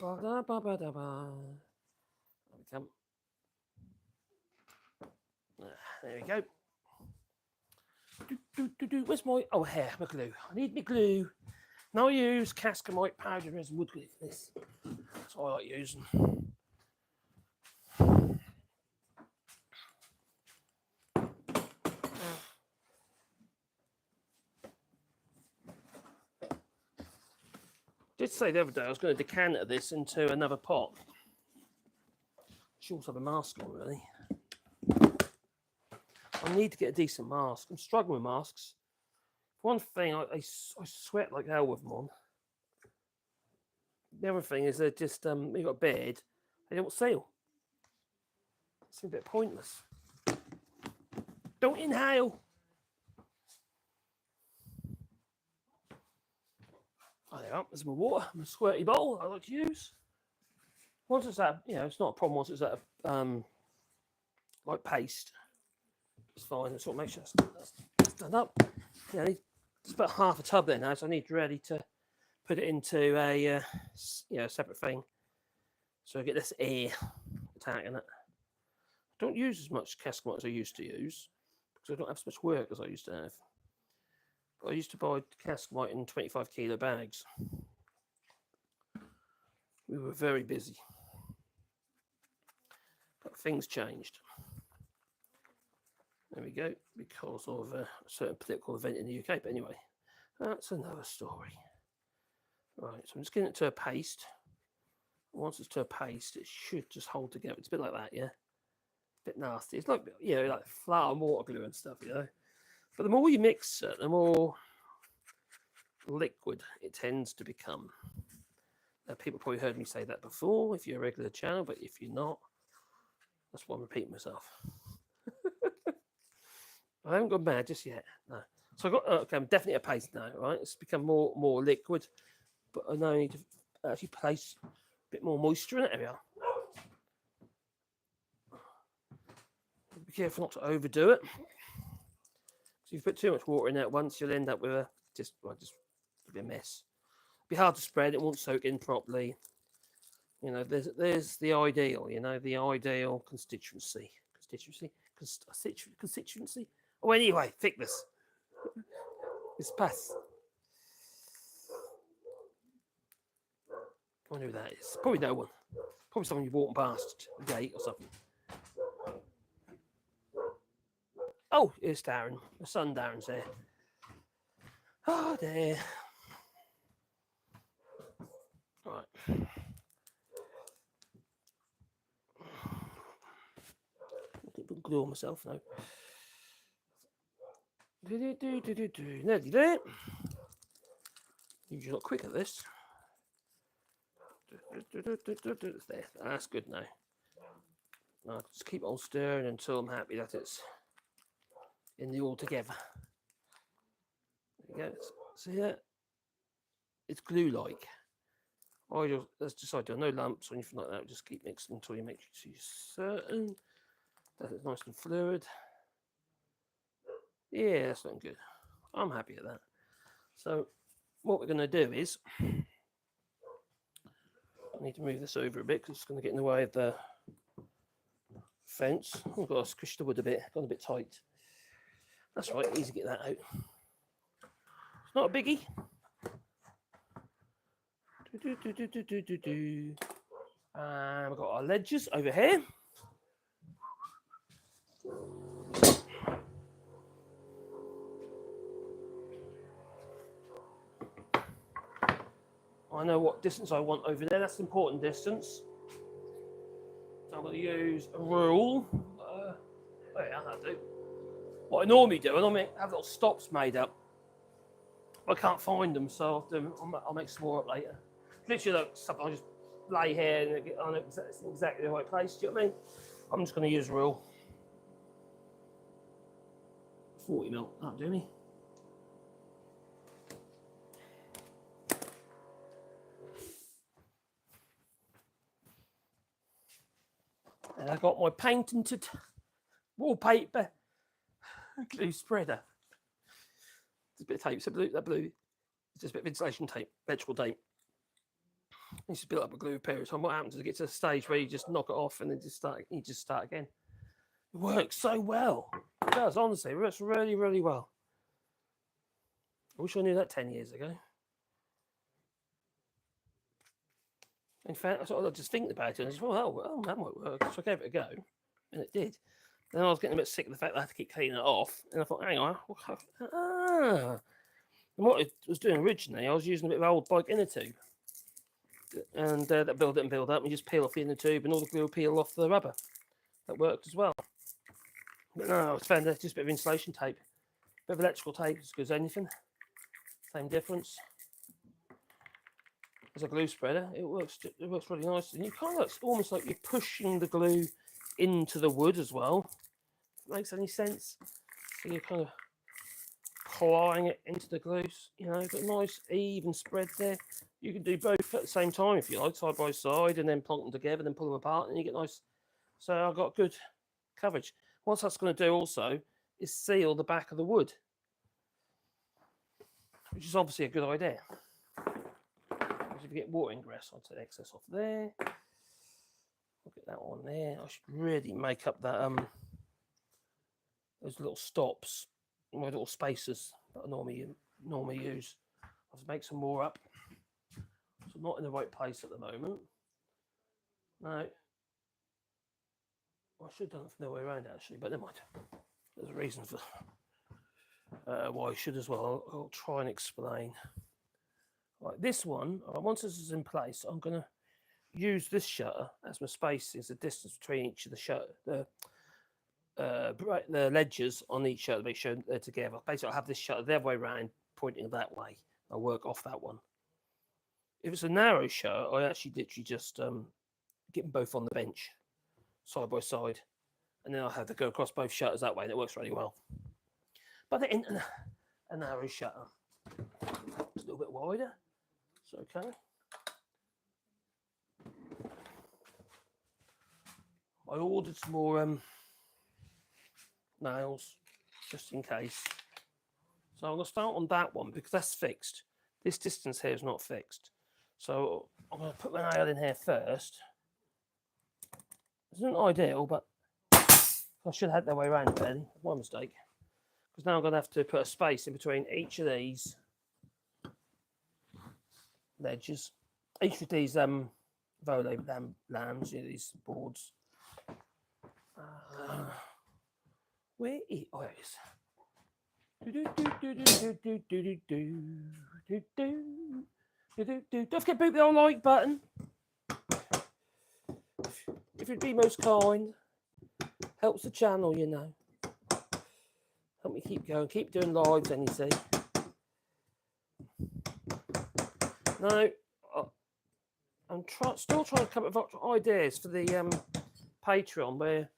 There we come. There we go. Where's my... Oh, here, my glue. I need my glue. Now I use Cascamite powder resin wood glue for this. That's what I like using. Did say the other day I was going to decanter this into another pot. Should also have a mask on, really. I need to get a decent mask. I'm struggling with masks. One thing, I sweat like hell with them on. The other thing is they're just, you've got a bed, they don't seal. It seems a bit pointless. Don't inhale. Oh, there are. There's my water, my squirty bowl I like to use. Once it's that, it's not a problem once it's that, like paste. It's fine. That's what makes sure that's done up. It's about half a tub there now, so I need ready to put it into a separate thing, so I get this air attacking it. I don't use as much Cascamite as I used to use because I don't have as much work as I used to have. But I used to buy Cascamite in 25 kilo bags. We were very busy, but things changed. There we go, because of a certain political event in the UK. But anyway, that's another story. Right, so I'm just getting it to a paste. Once it's to a paste, it should just hold together. It's a bit like that, yeah? A bit nasty. It's like, like flour and water glue and stuff, But the more you mix it, the more liquid it tends to become. Now, people probably heard me say that before if you're a regular channel, but if you're not, that's why I'm repeating myself. I haven't gone mad just yet. No. So I've got okay, I'm definitely a paste now, right? It's become more liquid, but I now need to actually place a bit more moisture in it. There we are. Be careful not to overdo it. So if you put too much water in there at once, you'll end up with a just be a mess. It'll be hard to spread. It won't soak in properly. There's the ideal. The ideal constituency. Oh, anyway, thickness. It's pass. I wonder who that is. Probably no one. Probably someone you've walked past the gate or something. Oh, it's Darren. The son Darren's there. Oh, there. Right. I'll glue on myself now. Nearly there. Usually not quick at this. There. That's good now. I'll just keep on stirring until I'm happy that it's in the all together. There you go. See that? It's glue-like. Let's decide there are no lumps or anything like that. Just keep mixing until you make sure you're certain that it's nice and fluid. Yeah, that's looking good. I'm happy at that. So what we're going to do is need to move this over a bit because it's going to get in the way of the fence. I've got to squish the wood a bit, gone a bit tight. That's right, easy to get that out. It's not a biggie. And we've got our ledges over here. I know what distance I want over there. That's the important distance. So I'm going to use a rule. Oh yeah, that'll do. What I normally do, I normally have little stops made up. I can't find them, so I'll make some more up later. Literally, like, stuff I just lay here and I know it's exactly the right place. Do you know what I mean? I'm just going to use a rule. 40 mil, that'll do me. And I got my patented wallpaper glue spreader. It's a bit of tape, so that blue, it's just a bit of insulation tape, electrical tape. You just build up a glue period of time. What happens is it gets to a stage where you just knock it off and then you just start again. It works so well. It does, honestly. It works really, really well. I wish I knew that 10 years ago. In fact, I sort of just thinking about it and I just thought, oh, that might work. So I gave it a go, and it did. Then I was getting a bit sick of the fact that I had to keep cleaning it off, and I thought, hang on, and what I was doing originally, I was using a bit of old bike inner tube, and that build it and build up, and you just peel off the inner tube, and all the glue will peel off the rubber. That worked as well. But no, I found just a bit of insulation tape, a bit of electrical tape, as good as anything. Same difference. As a glue spreader, it works really nice, and you kind of, it's almost like you're pushing the glue into the wood as well. If it makes any sense. So you're kind of applying it into the glue, you know, got a nice even spread there. You can do both at the same time if you like, side by side, and then plonk them together, then pull them apart, and you get nice. So I've got good coverage. What that's going to do also is seal the back of the wood, which is obviously a good idea. If you get water ingress, I'll take excess off there. I'll get that on there. I should really make up that those little stops, my little spacers that I normally use. I'll make some more up. So I'm not in the right place at the moment. No, I should have done it from the way around actually, but never mind. There's a reason for why I should as well. I'll try and explain. Right, this one, once this is in place, I'm going to use this shutter as my space is the distance between each of the shutter, the ledges on each shutter to make sure they're together. Basically, I'll have this shutter the other way around, pointing that way. I'll work off that one. If it's a narrow shutter, I actually literally just get them both on the bench, side by side, and then I'll have to go across both shutters that way, and it works really well. But in a narrow shutter, it's a little bit wider. Okay. I ordered some more nails just in case. So I'm going to start on that one because that's fixed. This distance here is not fixed. So I'm going to put the nail in here first. It's not ideal, but I should have had that way around really. My mistake. Because now I'm going to have to put a space in between each of these ledges, each of these Volo lambs, you know, these boards. Where is? Oh, there it is. Don't forget to boot the old like button. If you'd be most kind, helps the channel, you know. Help me keep going, keep doing lives, then you see. No, I'm still trying to come up with ideas for the Patreon where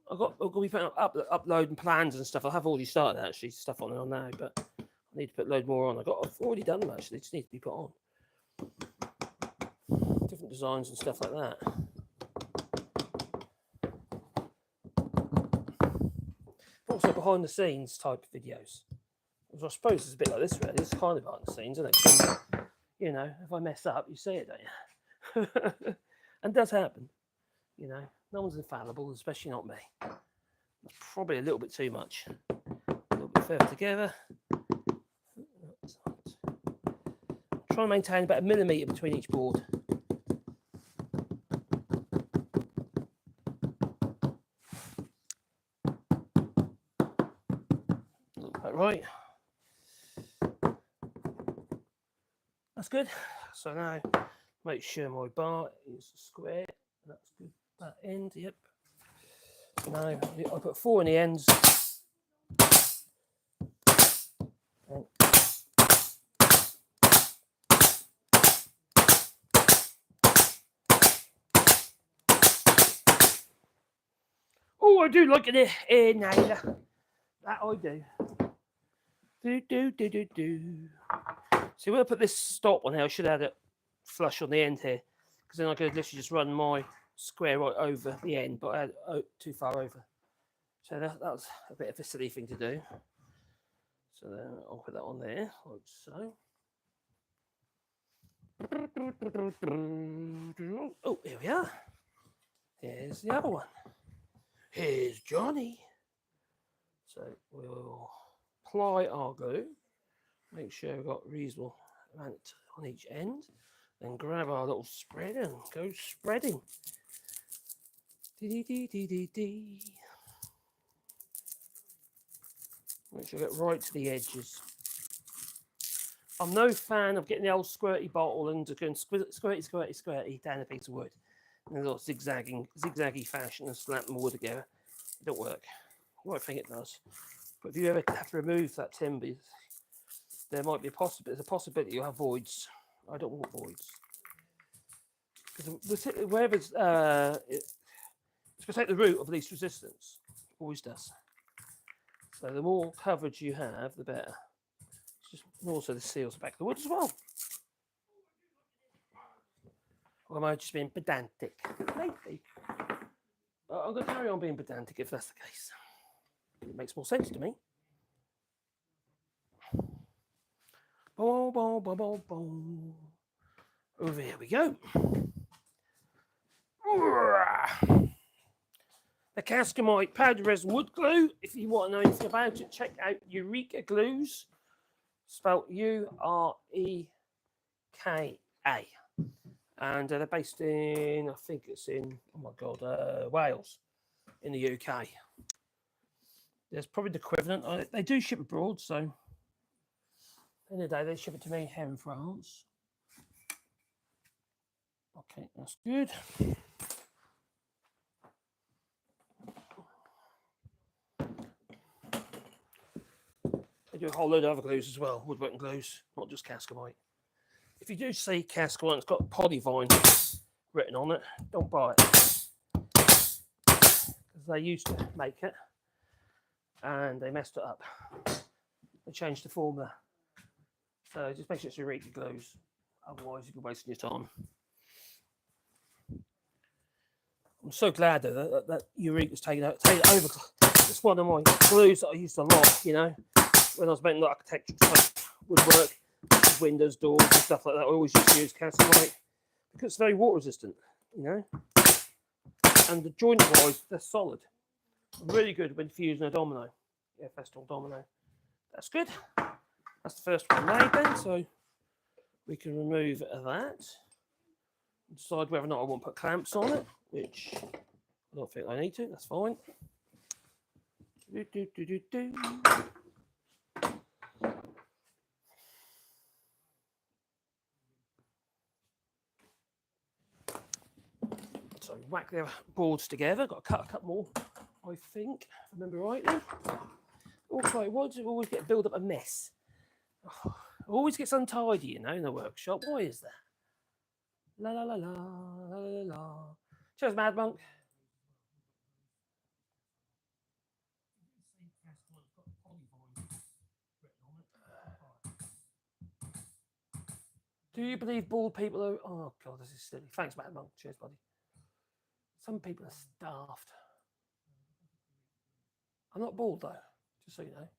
I'm going to be putting uploading plans and stuff. I have already started actually stuff on now, but I need to put a load more on. I've already done them actually. They just need to be put on. Different designs and stuff like that. Also behind the scenes type of videos. I suppose it's a bit like this really. It's kind of behind the scenes, isn't it? You know, if I mess up, you see it, don't And does happen. You know, no one's infallible, especially not me. That's probably a little bit too much. A little bit further together. Try and maintain about a millimetre between each board. Right. That's good. So now make sure my bar is square. That's good. That end, yep. Now I put 4 in the ends. And oh, I do like it here, nailer. That I do. Do. See, when I put this stop on here, I should have it flush on the end here, because then I could literally just run my square right over the end, but I had too far over. So that was a bit of a silly thing to do. So then I'll put that on there, like so. Oh, here we are. Here's the other one. Here's Johnny. So we'll apply our glue. Make sure we've got reasonable amount on each end. Then grab our little spreader and go spreading. Dee. Make sure I get right to the edges. I'm no fan of getting the old squirty bottle and just going squirty down a piece of wood in a little zigzaggy fashion and slap them all together. It don't work. You might think it does, but if you ever have to remove that timber, there might be there's a possibility you'll have voids. I don't want voids. Because wherever it's going to take the root of least resistance. Always does. So the more coverage you have, the better. Also, this seals the back of the wood as well. Or am I just being pedantic? Maybe. I'm going to carry on being pedantic if that's the case. It makes more sense to me. Over here we go. The Cascamite powder resin wood glue. If you want to know anything about it, check out Eureka Glues, spelled Ureka. And they're based in, I think it's in, oh my God, Wales, in the UK. There's probably the equivalent. They do ship abroad, so at the end of the day, they ship it to me here in France. Okay, that's good. They do a whole load of other glues as well, woodworking glues, not just Cascamite. If you do see Cascamite, it's got Polyvine written on it, don't buy it. Because they used to make it and they messed it up. They changed the formula. So just make sure it's Eureka glues. Otherwise, you'll be wasting your time. I'm so glad though that Eureka's taken over. It's one of my glues that I used a lot, you know, when I was making architectural type woodwork, windows, doors, and stuff like that. I always used to use Cascamite because it's very water resistant, you know, and the joint wise, they're solid. Really good when fusing a domino. Yeah, Festool domino. That's good. That's the first one made then, so we can remove that. Decide whether or not I want to put clamps on it, which I don't think I need to. That's fine. So whack the boards together. Got to cut a couple more, I think, if I remember rightly. Also, why does it always get build up a mess? Oh, it always gets untidy, you know, in the workshop. Why is that? La la la la la la la. Cheers, Mad Monk. Do you believe bald people are? Oh God, this is silly. Thanks, Mad Monk. Cheers, buddy. Some people are starved. I'm not bald though, just so you know.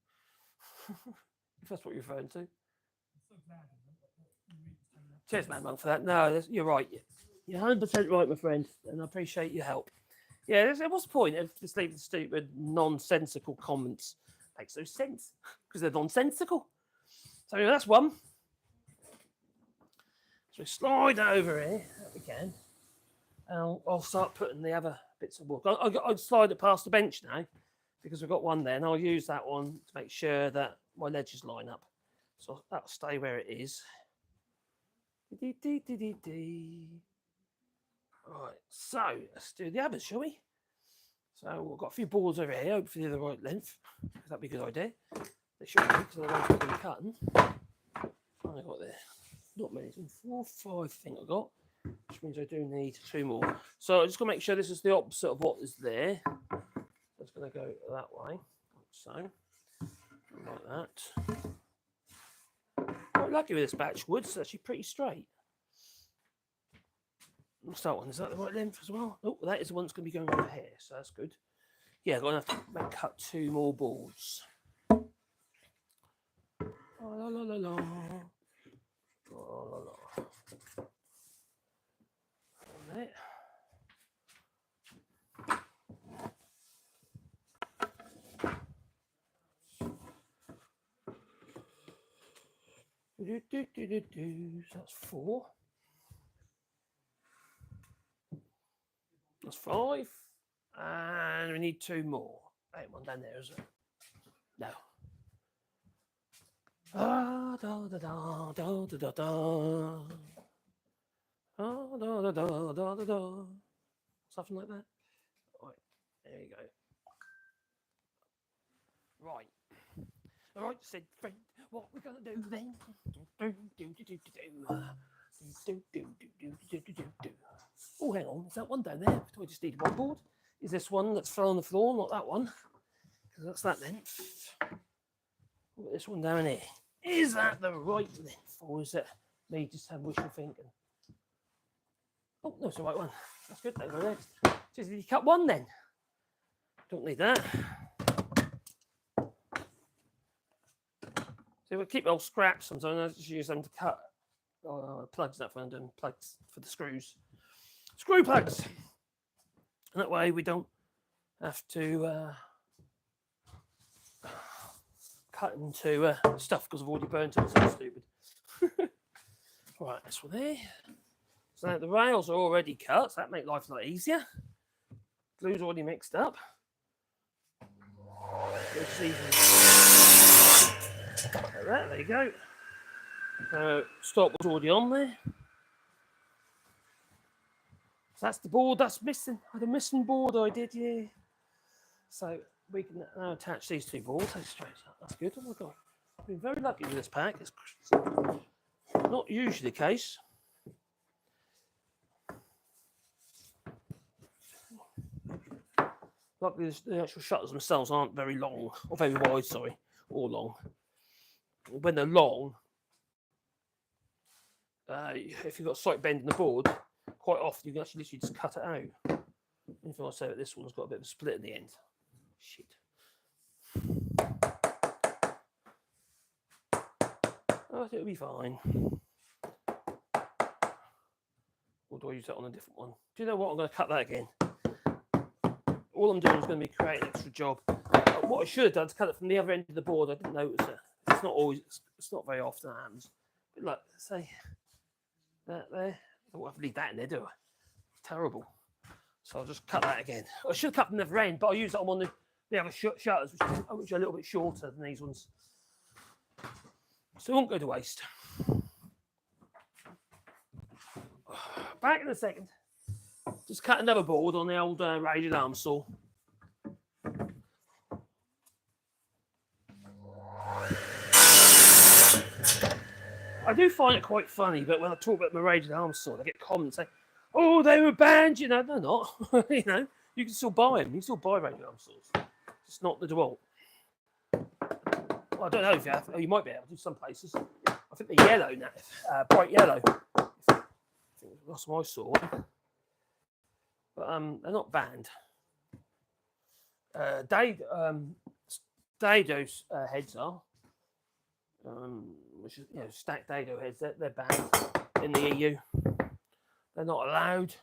If that's what you're referring to. Cheers, Mad Monk, for that. No, you're right. You're 100% right, my friend, and I appreciate your help. Yeah, what's the point of just leaving stupid, nonsensical comments? Makes no sense because they're nonsensical. So anyway, that's one. So we slide over here, that we can, and I'll start putting the other bits of wood. I'll slide it past the bench now because we've got one there, and I'll use that one to make sure that my ledges line up. So that'll stay where it is. Right, so let's do the others, shall we? So we've got a few boards over here, hopefully the right length. That'd be a good idea. They should be, because otherwise we're going to be cutting. What have I got there? Not many, 4, 5 I think I got, which means I do need 2 more. So I'm just going to make sure this is the opposite of what is there. It's going to go that way, so like that. Quite lucky with this batch wood, it's actually pretty straight. What's that one? Is that the right length as well? Oh, that is the one that's going to be going over here, so that's good. Yeah, I'm going to have to cut 2 more boards. Oh, la, la, la, la. Oh, la, la. There. So that's 4. That's 5. And we need 2 more. Ain't one down there, is it? No. Da da da da da da da. Da da da da da da da. Something like that. Right, there you go. Right. All right, said friend, what we're gonna do then? Oh, hang on, is that one down there? Do I just need one board? Is this one that's fell on the floor, not that one? Because that's that length. Look at this one down here. Is that the right length, or is it me just have wishful thinking? Oh, no, it's the right one. That's good. That'll go next. Just did you cut one then? Don't need that. So we'll keep old scraps sometimes. I just use them to cut plugs. That when I'm doing plugs for the screws. Screw plugs. And that way we don't have to cut into stuff because I've already burnt it. So stupid. Right, this one there. So the rails are already cut. So that makes life a lot easier. Glue's already mixed up. Like that, there you go. Stop was already on there. So that's the board that's missing. I had a missing board I did, yeah. So we can now attach these 2 boards. That's good. Oh my god. I've been very lucky with this pack. It's not usually the case. Luckily, the actual shutters themselves aren't very long, or very wide, sorry, or long. When they're long, if you've got a slight bend in the board, quite often you can actually literally just cut it out. If I say that this one's got a bit of a split in the end. Shit. Oh, it'll be fine. Or do I use that on a different one? Do you know what? I'm going to cut that again. All I'm doing is going to be creating an extra job. What I should have done is cut it from the other end of the board. I didn't notice it. It's not always. It's not very often that happens. But look, say that there. I don't have to leave that in there, do I? It's terrible. So I'll just cut that again. I should have cut from the other end, but I'll use that on the other shutters, which are a little bit shorter than these ones. So it won't go to waste. Back in a second. Just cut another board on the old rated arm saw. I do find it quite funny, but when I talk about my rated arm saw, I get comments saying, "Oh, they were banned." You know, they're not. You know, you can still buy them. You can still buy rated arm saws. It's not the DeWalt. Well, I don't know if you have. Oh, you might be able to some places. I think they're yellow now, bright yellow. I think that's what I saw. But they're not banned. Dado's heads are, which is stacked dado heads. They're banned in the EU. They're not allowed.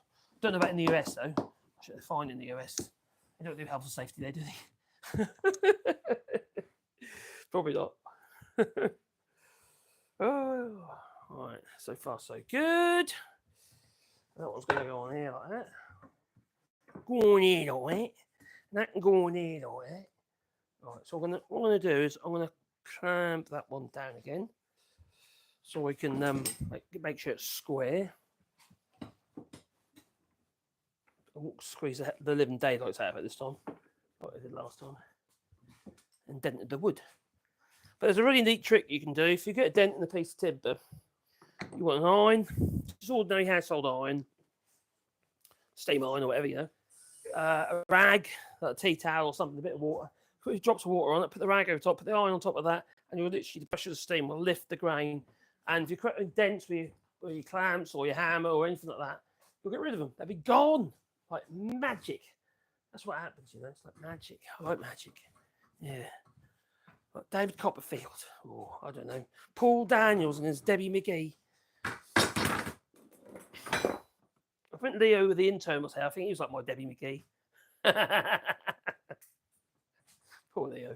Don't know about in the US though. I should have fine in the US. They don't do health and safety there, do they? Probably not. Oh, right. So far, so good. That one's going to go on here like that. Go on here like that. That can go on here like that. Right. So what I'm going to do is I'm going to clamp that one down again, so we can make sure it's square. I won't squeeze the living daylights out of it this time, like I did last time, and dented the wood. But there's a really neat trick you can do. If you get a dent in a piece of timber, you want an iron, just ordinary household iron, steam iron or whatever, you know, a rag, like a tea towel or something, a bit of water, put your drops of water on it, put the rag over top, put the iron on top of that, and you'll literally, the pressure of the steam will lift the grain. And if you're creating dents with your clamps or your hammer or anything like that, you'll get rid of them. They'll be gone. Like magic. That's what happens, you know. It's like magic. I like magic. Yeah. Like David Copperfield. Or I don't know. Paul Daniels and his Debbie McGee. I think Leo, the intern, was here. I think he was like my Debbie McGee. Poor Leo.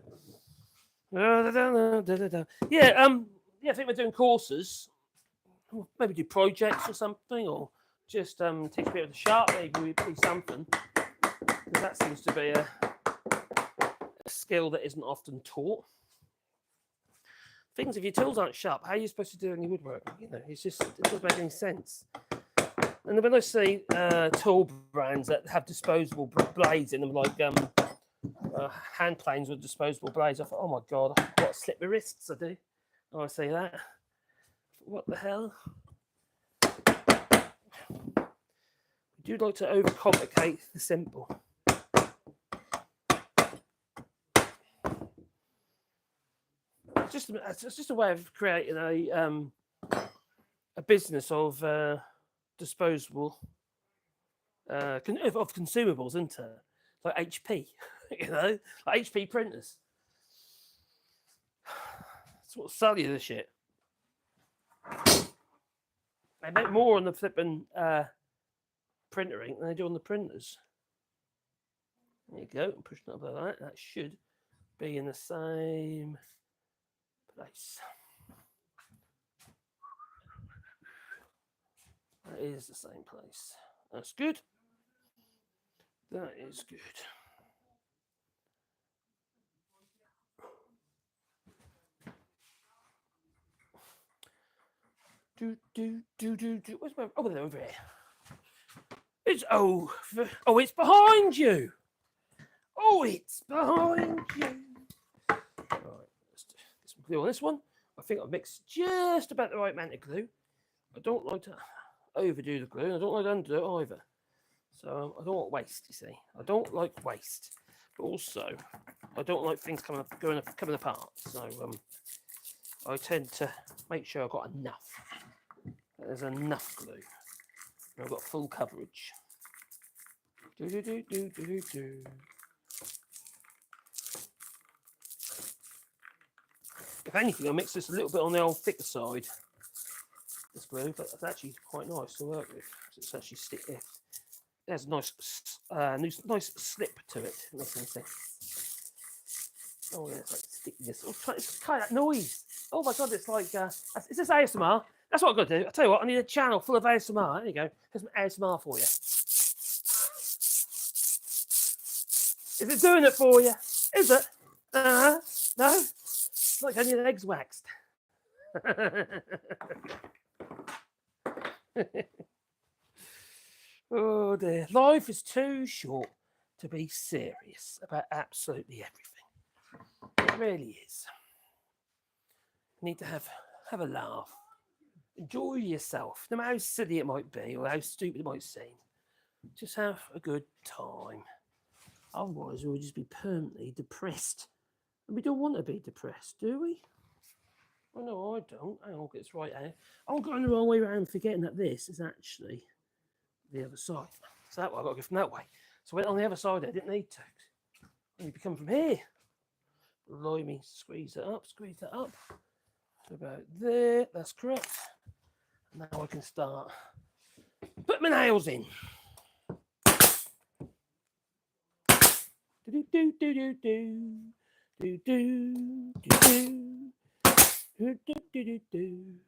Yeah, I think we're doing courses. Maybe do projects or something, or just teach a bit of the sharp, maybe be something. Because that seems to be a skill that isn't often taught. Things, if your tools aren't sharp, how are you supposed to do any woodwork? You know, it doesn't make any sense. And when I see tool brands that have disposable blades in them, like hand planes with disposable blades, I thought, oh my God, I've got to slip my wrists, I do. Oh, I say that. What the hell? We do like to overcomplicate the simple. It's just a way of creating a business of disposable of consumables, isn't it? Like HP, you know, like HP printers. That's what sell you the shit. They make more on the flipping printer ink than they do on the printers. There you go. I'm pushing it up like that. That should be in the same place. That is the same place. That's good. That is good. Where's my? Oh, they're over here. It's it's behind you. Oh, it's behind you. Right, let's get some glue on this one. I think I've mixed just about the right amount of glue. I don't like to overdo the glue, and I don't like to undo it either. So I don't want waste, you see. I don't like waste. But also, I don't like things coming apart. So I tend to make sure I've got enough. There's enough glue. And I've got full coverage. If anything, I'll mix this a little bit on the old thicker side. This glue, but it's actually quite nice to work with. It's actually stick there. There's a nice slip to it. Oh yeah, it's like stickiness. It's kind of that noise. Oh my God, it's like is this ASMR? That's what I've got to do. I tell you what, I need a channel full of ASMR. There you go. Here's some ASMR for you. Is it doing it for you? Is it? No? It's like having your legs waxed. Oh dear. Life is too short to be serious about absolutely everything. It really is. You need to have a laugh. Enjoy yourself, no matter how silly it might be or how stupid it might seem. Just have a good time. Otherwise, we'll just be permanently depressed. And we don't want to be depressed, do we? Well, no, I don't. Hang on, I'll get this right out. I'm going the wrong way around, forgetting that this is actually the other side. So that way, I've got to go from that way. So I went on the other side, I didn't need to. I need to come from here. Blimey, squeeze it up to about there. That's correct. Now I can start Put my nails in. Do do do do do do do do do do do.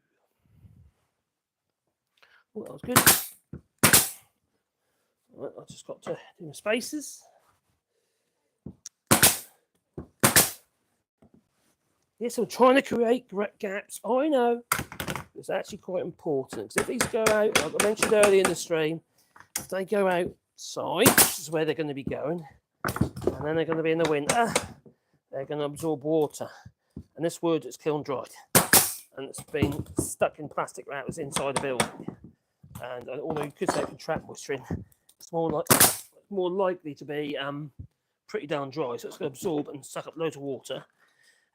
Oh, that was good. Right, I just got to do my spaces. Yes, I'm trying to create gaps. I know. It's actually quite important. Because if these go out, like I mentioned earlier in the stream, if they go outside, which is where they're going to be going, and then they're going to be in the winter, they're going to absorb water. And this wood is kiln dried. And it's been stuck in plastic wrappers inside the building. And although you could say it can trap moisture in, it's more likely to be pretty darn dry. So it's going to absorb and suck up loads of water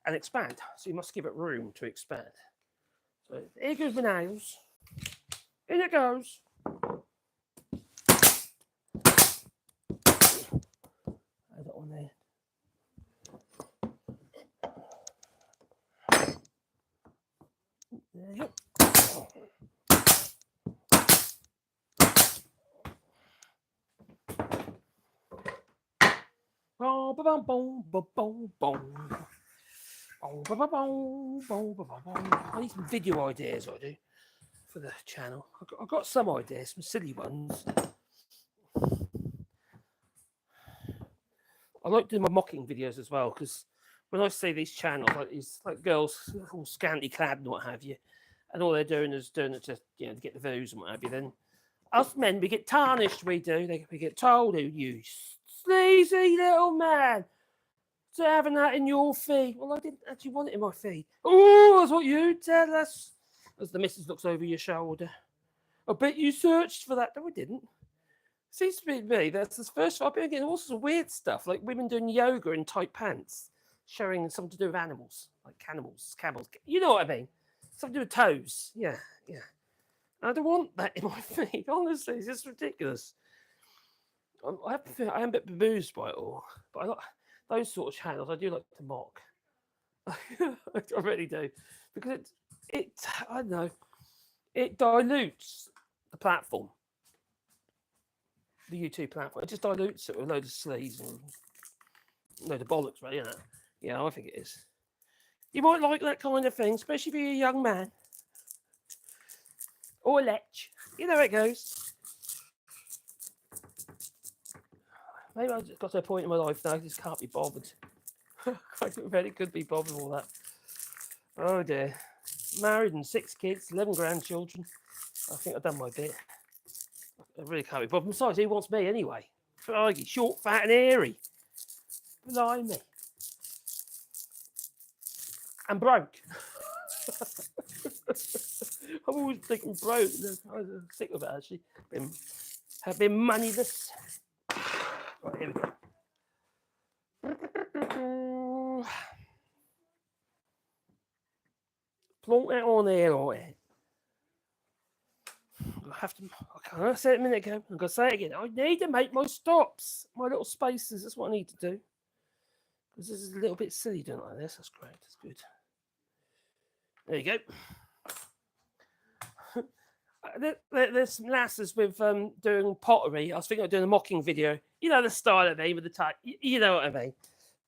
and expand. So you must give it room to expand. So here goes my nails. In it goes. Add that one there. There you go. I need some video ideas, I do, for the channel. I've got some ideas, some silly ones. I like doing my mocking videos as well, because when I see these channels, like these like girls all scantily clad and what have you, and all they're doing is doing it to to get the views and what have you, then us men, we get tarnished, we do. We get told, you sleazy little man, to having that in your feed. Well, I didn't actually want it in my feed. Oh, that's what you tell us. As the missus looks over your shoulder. I bet you searched for that. No, I didn't. Seems to be me. That's the first. I've been getting all sorts of weird stuff, like women doing yoga in tight pants, showing something to do with animals, like camels. You know what I mean? Something to do with toes. Yeah. I don't want that in my feed. Honestly, it's just ridiculous. I am a bit bemused by it all, but I like those sort of channels. I do like to mock. I really do, because it I don't know, it dilutes the platform, the YouTube platform. It just dilutes it with a load of sleaze and a load of bollocks, right? Yeah, I think it is. You might like that kind of thing, especially if you're a young man or a lech. You know how it goes. Maybe I just got to a point in my life now I just can't be bothered. I really could be bothered with all that. Oh dear. Married and 6 kids, 11 grandchildren. I think I've done my bit. I really can't be bothered. Besides, who wants me anyway? Crikey, short, fat and hairy. Blimey. And broke. I'm always thinking broke. I'm sick of it actually. Have been moneyless. Right, here we go. Plonk that on there, right? I said it a minute ago. I'm going to say it again. I need to make my stops, my little spaces. That's what I need to do. Because this is a little bit silly doing it like this. That's great. That's good. There you go. There's some lasses with doing pottery. I was thinking of doing a mocking video. You know the style of me with the type. You know what I mean.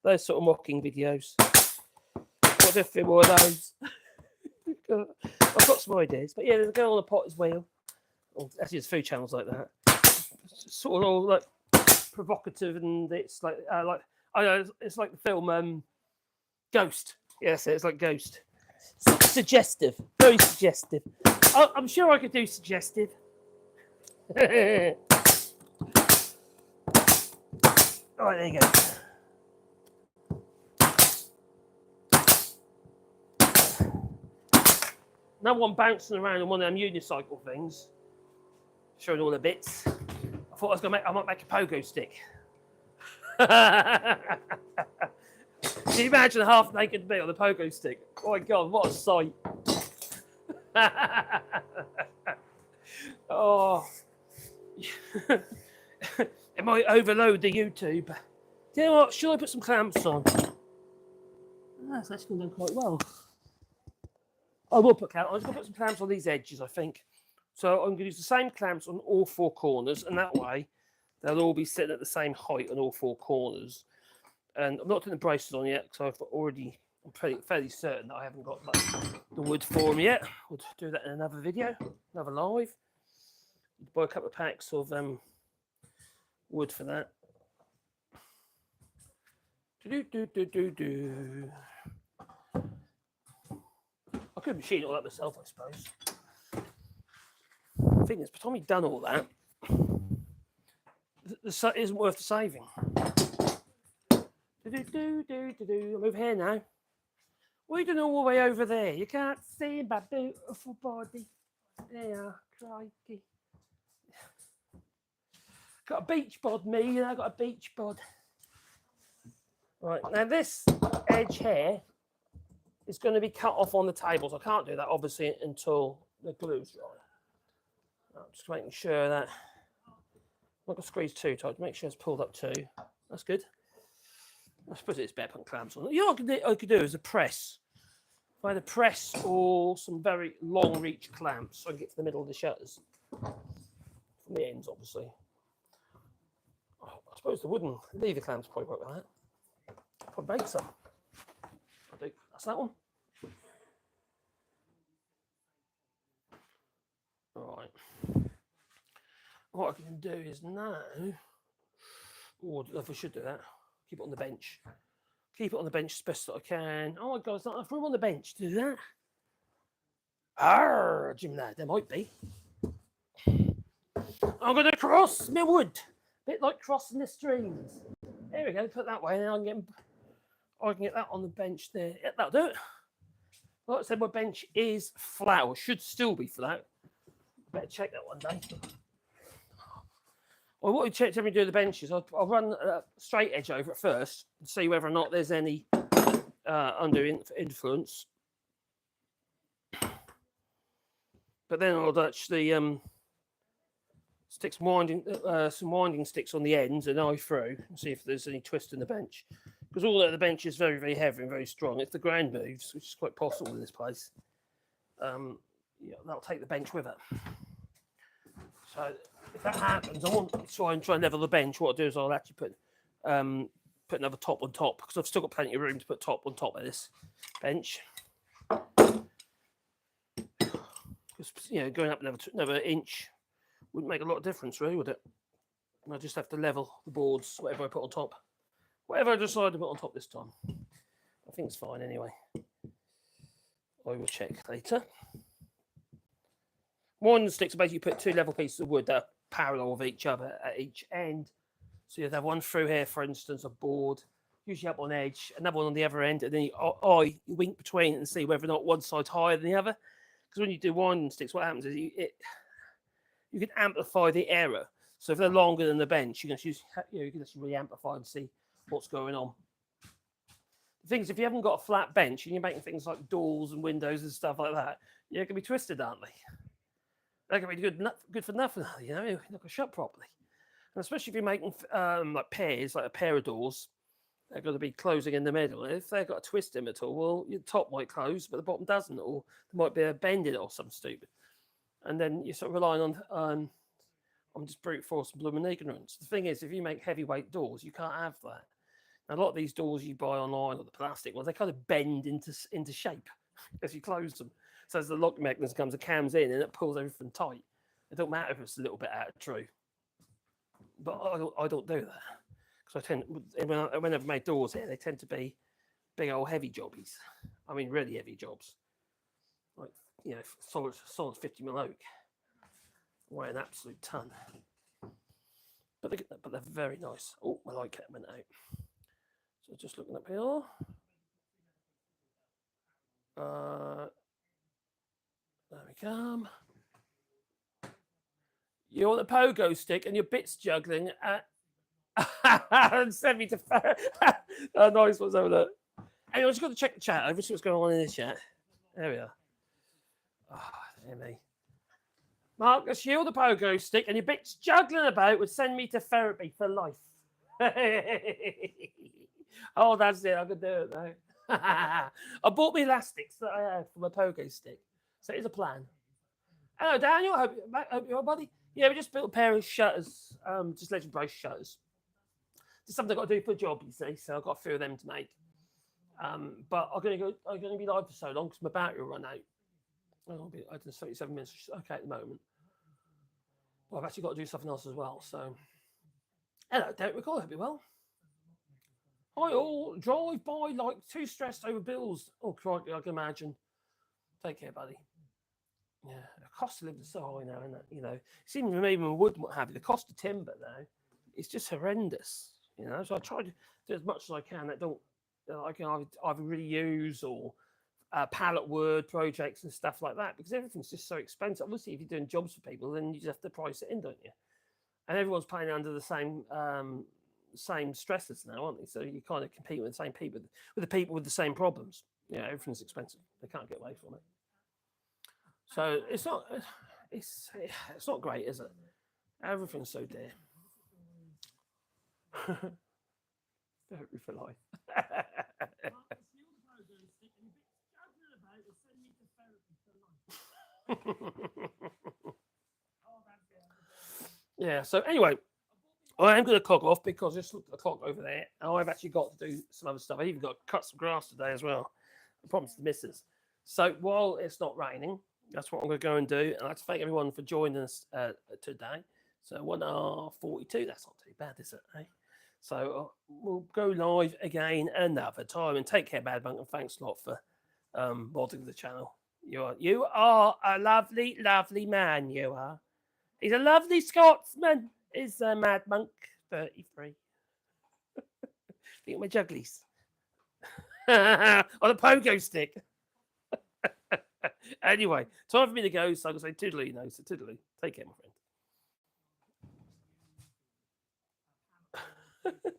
Those sort of mocking videos. What if it were those? I've got some ideas, but yeah, there's a girl on a potter's wheel. Or actually, there's food channels like that. It's sort of all like provocative, and it's like I know it's like the film Ghost. Yes, it's like Ghost. Suggestive, very suggestive. I'm sure I could do suggestive. All right, there you go. No one bouncing around on one of them unicycle things, showing all the bits. I thought I might make a pogo stick. Can you imagine half naked me on the pogo stick? Oh my God, what a sight. Oh. It might overload the YouTube. Do you know what? Should I put some clamps on? That's actually done quite well. I will put clamps. I'm just going to put some clamps on these edges, I think. So I'm going to use the same clamps on all 4 corners, and that way they'll all be sitting at the same height on all 4 corners. And I'm not putting the braces on yet because I'm fairly certain that I haven't got the wood for them yet. We'll do that in another video, another live. Buy a couple of packs of wood for that. I could machine it all up myself, I suppose. The thing is, by the time you've done all that, it isn't worth the saving. Move here now. What are you doing all the way over there? You can't see my beautiful body. There, crikey. Got a beach bod, me, and I got a beach bod. Right, now this edge here is going to be cut off on the table, so I can't do that obviously until the glue's dry. I'm just making sure that I'm not going to squeeze too tight. Make sure it's pulled up too. That's good. I suppose it's better putting clamps on. You know what I could do is a press. If I had a press or some very long reach clamps, so I can get to the middle of the shutters. From the ends, obviously. I suppose the wooden lever clamps probably work like that. Probably make some. That's that one. All right. What I can do is now. Oh, I don't know if I should do that. Keep it on the bench. Keep it on the bench as best that I can. Oh my God, there's not enough room on the bench to do that. Arr, Jim, there might be. I'm going to cross my wood. A bit like crossing the streams. There we go, put that way, and I can get that on the bench there. Yeah, that'll do it. Like I said, my bench is flat, or should still be flat. Better check that one day. Well, what we checked every do the benches, I'll run a straight edge over it first and see whether or not there's any undue influence. But then I'll actually stick some winding sticks on the ends and eye through and see if there's any twist in the bench. Because although the bench is very, very heavy and very strong, if the ground moves, which is quite possible in this place, yeah, that'll take the bench with it. So if that happens, I want to try and level the bench. What I'll do is I'll actually put another top on top, because I've still got plenty of room to put top on top of this bench. Because, you know, going up another inch wouldn't make a lot of difference, really, would it? I just have to level the boards, whatever I put on top. Whatever I decide to put on top this time. I think it's fine anyway. I will check later. Winding sticks are basically put 2 level pieces of wood that are parallel with each other at each end. So you'd have one through here, for instance, a board, usually up on edge, another one on the other end, and then you wink between and see whether or not one side's higher than the other. Because when you do winding sticks, what happens is you can amplify the error. So if they're longer than the bench, you can actually really amplify and see what's going on. The thing is, if you haven't got a flat bench and you're making things like doors and windows and stuff like that, you're going to be twisted, aren't they? They're going to be good for nothing, you know, you're not going to shut properly. And especially if you're making like pairs, like a pair of doors, they're going to be closing in the middle. If they've got a twist in it at all, well, your top might close, but the bottom doesn't, or there might be a bend in it or something stupid. And then you're sort of relying on just brute force and blooming ignorance. The thing is, if you make heavyweight doors, you can't have that. Now, a lot of these doors you buy online, or the plastic ones, they kind of bend into shape as you close them. So as the lock mechanism comes, the cam's in and it pulls everything tight. It don't matter if it's a little bit out of true. But I don't do that. Because when I've made doors here, they tend to be big old heavy jobbies. I mean, really heavy jobs. Like, you know, solid 50mm oak. Weigh an absolute ton. But they're very nice. Oh, my light cat went out. So just looking up here. There we come. You want the pogo stick and your bits juggling and send me to nice one's over there. Anyway, I just got to check the chat over, see what's going on in the chat. There we are. Oh, dear me. Marcus, you the pogo stick and your bits juggling about would send me to therapy for life. Oh, that's it. I could do it though. I bought me elastics that I had for my pogo stick. So it is a plan. Hello, Daniel. Hope you're all, buddy. Yeah, we just built a pair of shutters, just legend brace shutters. Just something I've got to do for a job, you see. So I've got a few of them to make. But I'm gonna be live for so long because my battery will run out. I'll be 77 minutes. Okay, at the moment. Well, I've actually got to do something else as well. So, hello, Derek. Recall. Hope you well. I all drive by like too stressed over bills. Oh, crikey, I can imagine. Take care, buddy. Yeah, the cost of living is so high now, isn't it? You know, it's even with wood and what have you. The cost of timber though, it's just horrendous. You know, so I try to do as much as I can that don't I can either really use or pallet wood projects and stuff like that because everything's just so expensive. Obviously, if you're doing jobs for people, then you just have to price it in, don't you? And everyone's playing under the same stresses now, aren't they? So you kind of compete with the same people with the people with the same problems. Yeah, everything's expensive. They can't get away from it. So it's not great, is it? Everything's so dear. Therapy for life. Yeah. So anyway, I am going to clog off because just look at the clock over there. And I've actually got to do some other stuff. I even got to cut some grass today as well. I promised the missus. So while it's not raining, that's what I'm going to go and do. And I'd like to thank everyone for joining us today. So 1:42. That's not too bad, is it? Eh? So we'll go live again another time. And take care, Bad Monk, and thanks a lot for modding the channel. You are a lovely, lovely man. You are. He's a lovely Scotsman. Is Mad Monk 33? Think of my jugglies on a pogo stick. Anyway, time for me to go. So I'm going to say toodaloo, so toodaloo. Take care, my friend.